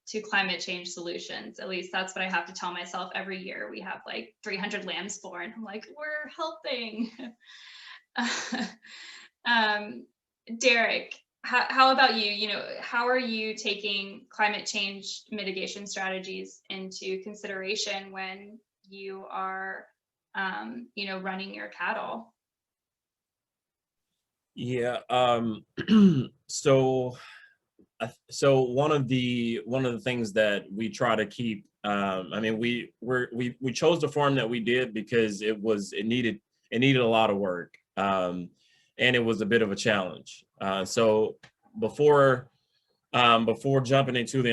to climate change solutions. At least that's what I have to tell myself every year. We have like 300 lambs born. I'm like, we're helping. Derrick, how about you? How are you taking climate change mitigation strategies into consideration when you are, running your cattle? Yeah. So one of the things that we try to keep, we chose the farm that we did because it needed a lot of work, and it was a bit of a challenge. So before jumping into the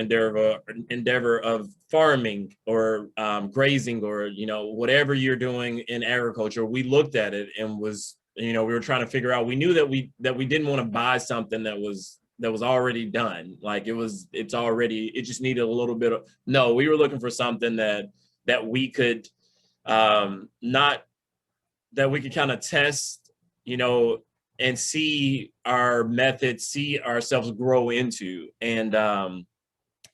endeavor of farming or grazing or whatever you're doing in agriculture, we looked at it and we were trying to figure out. We knew that we didn't want to buy something that was already done. Like it just needed a little bit of, no, we were looking for something that we could kind of test, and see our methods, see ourselves grow into. And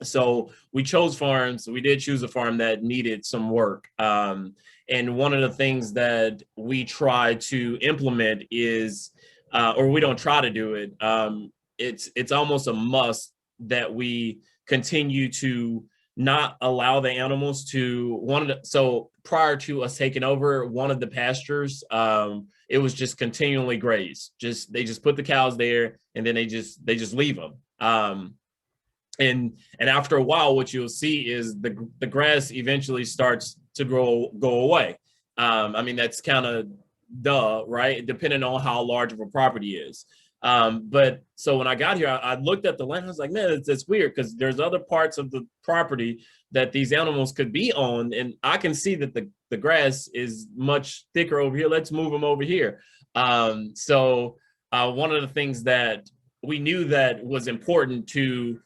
So we chose farms. We did choose a farm that needed some work. And one of the things that we try to implement is, or we don't try to do it, it's almost a must that we continue to not allow the animals to so prior to us taking over one of the pastures, it was just continually grazed. They just put the cows there and then they just leave them. And after a while, what you'll see is the grass eventually starts to go away. I mean, that's kind of duh, right? Depending on how large of a property is. But so when I got here, I looked at the land. I was like, man, it's weird because there's other parts of the property that these animals could be on, and I can see that the grass is much thicker over here. Let's move them over here. So one of the things that we knew that was important to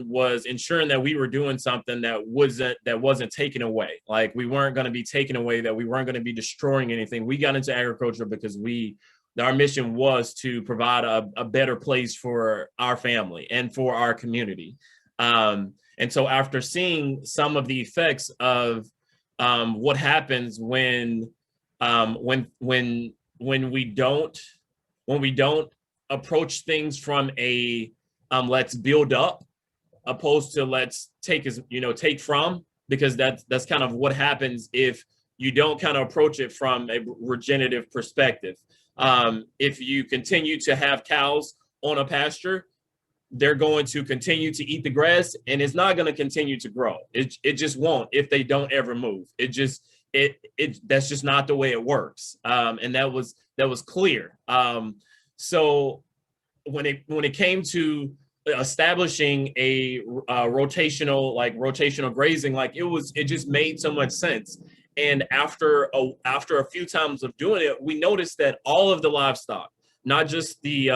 was ensuring that we were doing something that wasn't taken away. Like we weren't going to be taken away, that we weren't going to be destroying anything. We got into agriculture because our mission was to provide a better place for our family and for our community. And so after seeing some of the effects of what happens when we don't approach things from a let's build up opposed to let's take from, because that's kind of what happens if you don't kind of approach it from a regenerative perspective. If you continue to have cows on a pasture, they're going to continue to eat the grass and it's not going to continue to grow. It just won't if they don't ever move. That's just not the way it works. And that was clear. So when it came to establishing a rotational grazing, it just made so much sense. And after a few times of doing it, we noticed that all of the livestock, not just the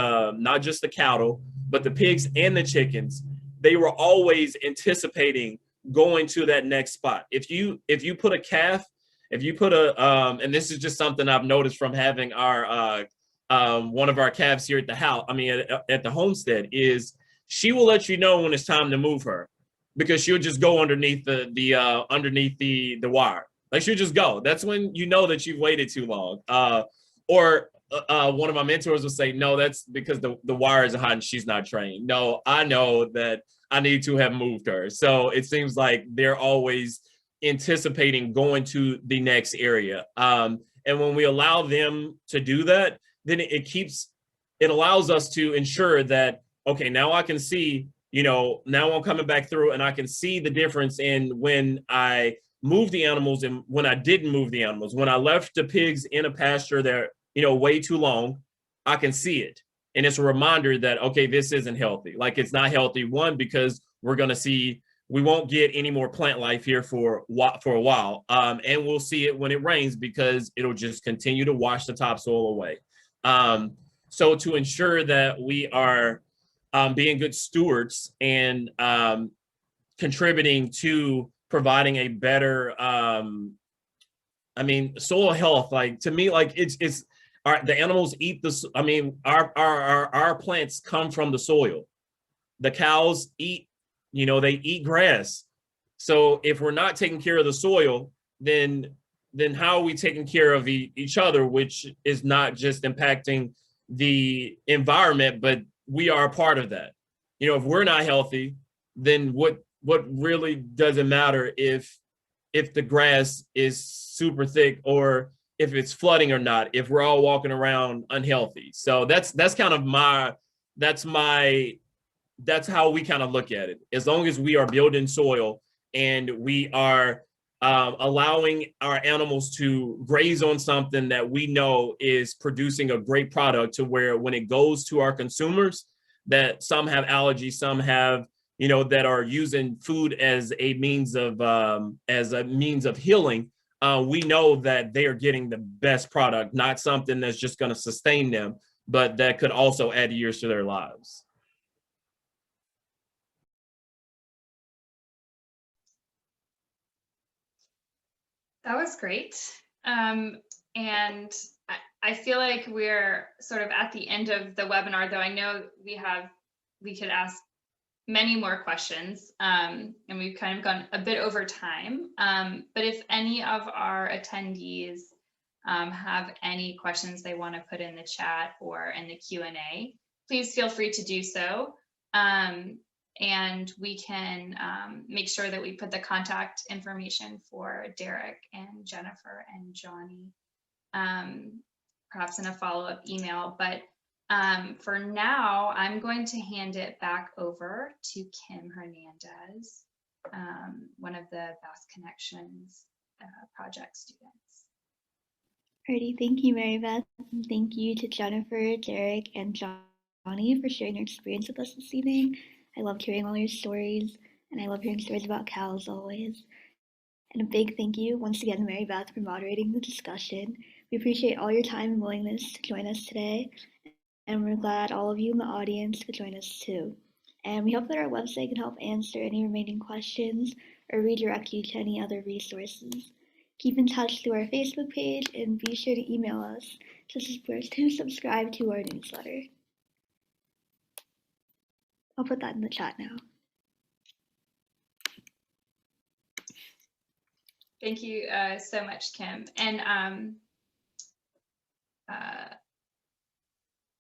cattle, but the pigs and the chickens, they were always anticipating going to that next spot. If you put a calf, and this is just something I've noticed from having our one of our calves here at the house, at the homestead, is she will let you know when it's time to move her, because she'll just go underneath the wire. Like she'll just go. That's when you know that you've waited too long. Or one of my mentors will say, no, that's because the wire is hot and she's not trained. No, I know that I need to have moved her. So it seems like they're always anticipating going to the next area. And when we allow them to do that, then it allows us to ensure that, okay, now I can see, now I'm coming back through and I can see the difference in when I moved the animals and when I didn't move the animals. When I left the pigs in a pasture that, way too long, I can see it. And it's a reminder that, okay, this isn't healthy. Like it's not healthy, one, because we won't get any more plant life here for a while. And we'll see it when it rains because it'll just continue to wash the topsoil away. So to ensure that we are being good stewards and contributing to providing a better, soil health, to me, the animals eat our plants come from the soil. The cows eat, they eat grass. So if we're not taking care of the soil, then how are we taking care of each other, which is not just impacting the environment, but we are a part of that. If we're not healthy, then what really does it matter if the grass is super thick or if it's flooding or not, if we're all walking around unhealthy? So that's how we kind of look at it. As long as we are building soil and we are allowing our animals to graze on something that we know is producing a great product, to where when it goes to our consumers, that some have allergies, some have, that are using food as a means of healing. We know that they are getting the best product, not something that's just going to sustain them, but that could also add years to their lives. That was great. And I feel like we're sort of at the end of the webinar, though I know we have we could ask many more questions, and we've kind of gone a bit over time. But if any of our attendees have any questions they want to put in the chat or in the Q&A, please feel free to do so. And we can make sure that we put the contact information for Derrick and Jennifer and Johnny, perhaps in a follow-up email. But for now, I'm going to hand it back over to Kim Hernandez, one of the Bass Connections project students. Alrighty, thank you, Mary Beth, and thank you to Jennifer, Derrick, and Johnny for sharing your experience with us this evening. I loved hearing all your stories, and I love hearing stories about cows always. And a big thank you once again to Mary Beth for moderating the discussion. We appreciate all your time and willingness to join us today, and we're glad all of you in the audience could join us too. And we hope that our website can help answer any remaining questions or redirect you to any other resources. Keep in touch through our Facebook page and be sure to email us to subscribe to our newsletter. I'll put that in the chat now. Thank you so much, Kim. And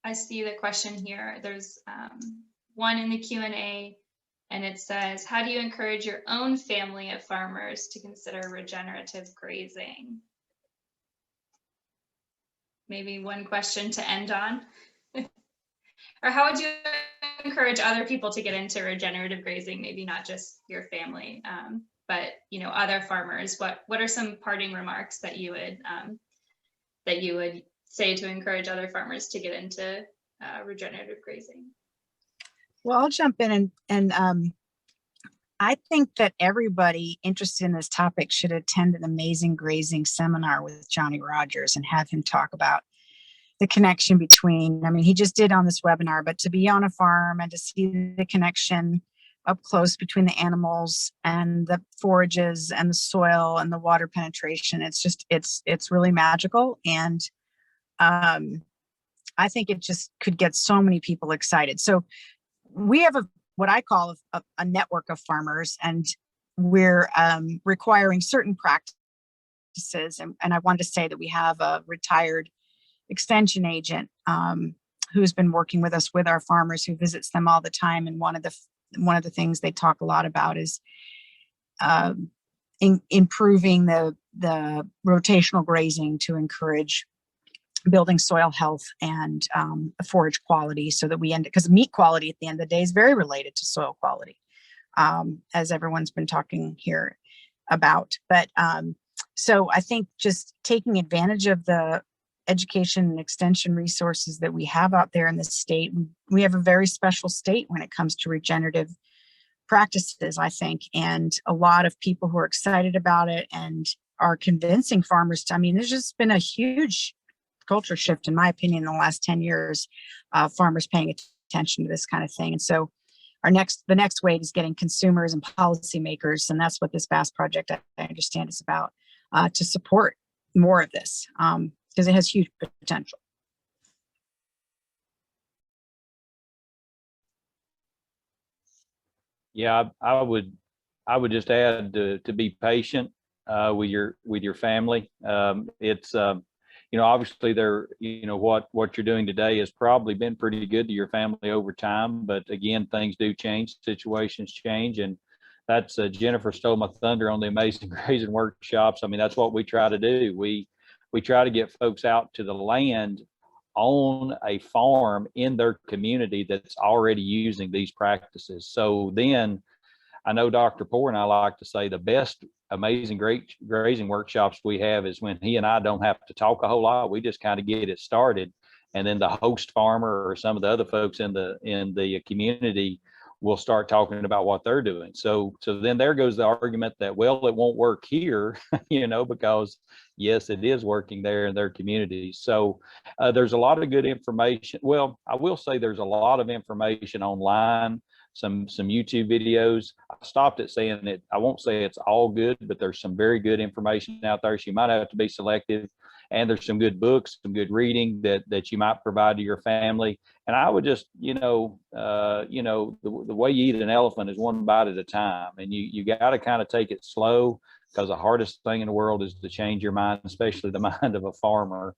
I see the question here. There's one in the Q&A, and it says, how do you encourage your own family of farmers to consider regenerative grazing? Maybe one question to end on. Or how would you encourage other people to get into regenerative grazing? Maybe not just your family, but other farmers. What are some parting remarks that you would say to encourage other farmers to get into regenerative grazing? Well, I'll jump in and I think that everybody interested in this topic should attend an amazing grazing seminar with Johnny Rogers and have him talk about the connection between, he just did on this webinar, but to be on a farm and to see the connection up close between the animals and the forages and the soil and the water penetration, it's really magical. And I think it just could get so many people excited. So we have what I call a network of farmers, and we're requiring certain practices. And I wanted to say that we have a retired extension agent who's been working with us with our farmers, who visits them all the time. And one of the things they talk a lot about is improving the rotational grazing to encourage building soil health and forage quality, so that we end, because meat quality at the end of the day is very related to soil quality, as everyone's been talking here about. But so I think just taking advantage of the education and extension resources that we have out there in the state, we have a very special state when it comes to regenerative practices, I think, and a lot of people who are excited about it and are convincing farmers to, there's just been a huge culture shift, in my opinion, in the last 10 years, farmers paying attention to this kind of thing. And so the next wave is getting consumers and policymakers, and that's what this Bass Project, I understand, is about, to support more of this, because it has huge potential. Yeah, I would just add to be patient with your family. It's obviously what you're doing today has probably been pretty good to your family over time, but again, things do change, situations change, and that's Jennifer stole my thunder on the amazing grazing workshops. That's what we try to do. We try to get folks out to the land on a farm in their community that's already using these practices. So then, I know Dr. Poore and I like to say the best amazing grazing workshops we have is when he and I don't have to talk a whole lot. We just kind of get it started, and then the host farmer or some of the other folks in the community will start talking about what they're doing. So then there goes the argument that, well, it won't work here, because yes, it is working there in their communities. So there's a lot of good information. Well, I will say there's a lot of information online, some YouTube videos. I stopped at saying that I won't say it's all good, but there's some very good information out there. So you might have to be selective. and there's some good books, some good reading that you might provide to your family. And I would just, the way you eat an elephant is one bite at a time, and you got to kind of take it slow, because the hardest thing in the world is to change your mind, especially the mind of a farmer.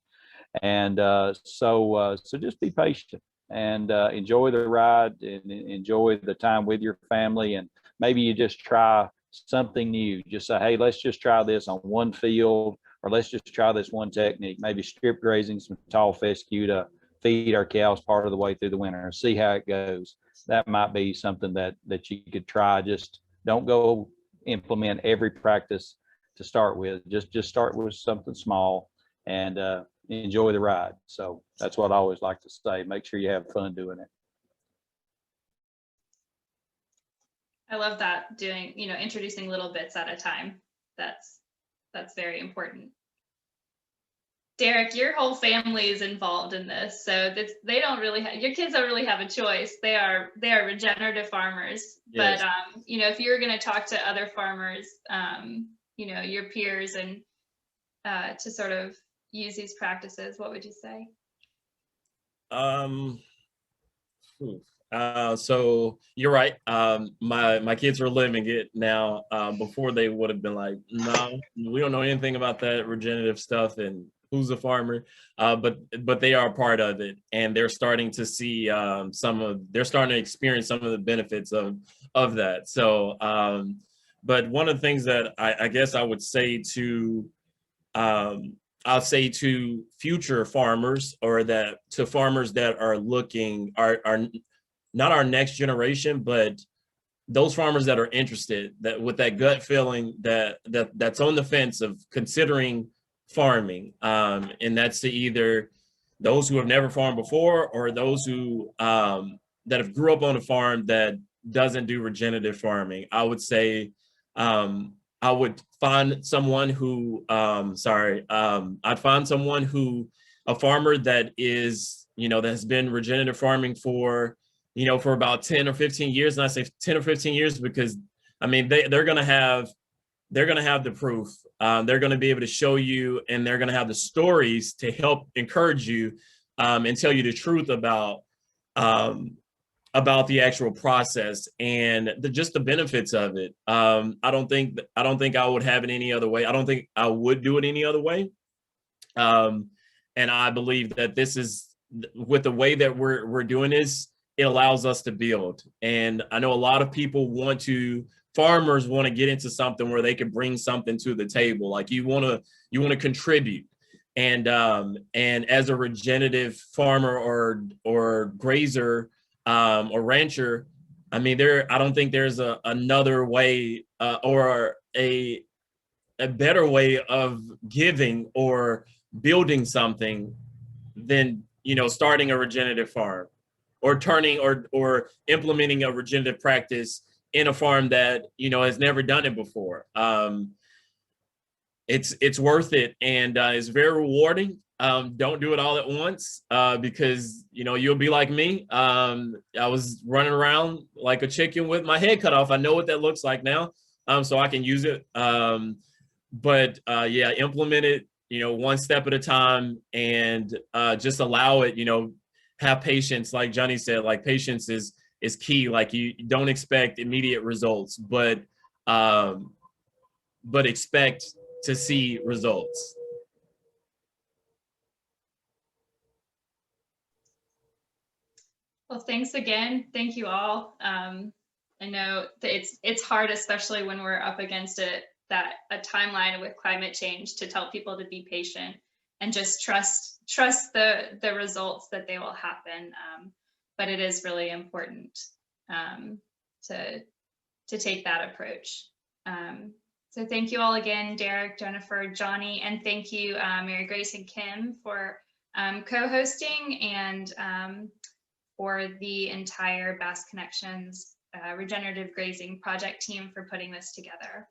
And so just be patient and enjoy the ride and enjoy the time with your family. And maybe you just try something new. Just say, hey, let's just try this on one field, or let's just try this one technique, maybe strip grazing some tall fescue to feed our cows part of the way through the winter and see how it goes. That might be something that you could try. Just don't go implement every practice to start with. Just start with something small and enjoy the ride. So that's what I always like to say. Make sure you have fun doing it. I love that, doing, introducing little bits at a time. That's very important. Derrick, your whole family is involved in this, so they don't really your kids don't really have a choice. They are regenerative farmers. Yes. But if you're going to talk to other farmers, your peers, and to sort of use these practices, what would you say? So you're right. My kids are living it now. Before, they would have been like, no, we don't know anything about that regenerative stuff and who's a farmer. But they are a part of it, and they're starting to see they're starting to experience some of the benefits of that. So, but one of the things that I guess I would say to I'll say to future farmers, or that to farmers that are looking, are not our next generation, but those farmers that are interested, that with that gut feeling that's on the fence of considering farming, and that's to either those who have never farmed before, or those who that have grew up on a farm that doesn't do regenerative farming. I would say I would find someone who, I'd find someone who, a farmer that is, that has been regenerative farming for about 10 or 15 years. And I say 10 or 15 years because, they're going to have the proof. They're going to be able to show you, and they're going to have the stories to help encourage you and tell you the truth about the actual process and just the benefits of it. I don't think I would have it any other way. I don't think I would do it any other way. And I believe that this is, with the way that we're doing this, it allows us to build. And I know a lot of people farmers want to get into something where they can bring something to the table. Like you want to contribute. And as a regenerative farmer or grazer, or rancher, I don't think there's another way or a better way of giving or building something than starting a regenerative farm, or turning or implementing a regenerative practice in a farm that has never done it before. It's worth it, and it's very rewarding. Don't do it all at once, because you'll be like me. I was running around like a chicken with my head cut off. I know what that looks like now, so I can use it. But implement it, one step at a time, and just allow it. Have patience, like Johnny said. Like, patience is key. Like, you don't expect immediate results, but expect to see results. Well, thanks again. Thank you all. I know that it's hard, especially when we're up against a timeline with climate change, to tell people to be patient and just trust the results that they will happen. But it is really important to take that approach. So thank you all again, Derrick, Jennifer, Johnny, and thank you, Mary Grace and Kim, for co-hosting, and for the entire Basque Connections Regenerative Grazing project team for putting this together.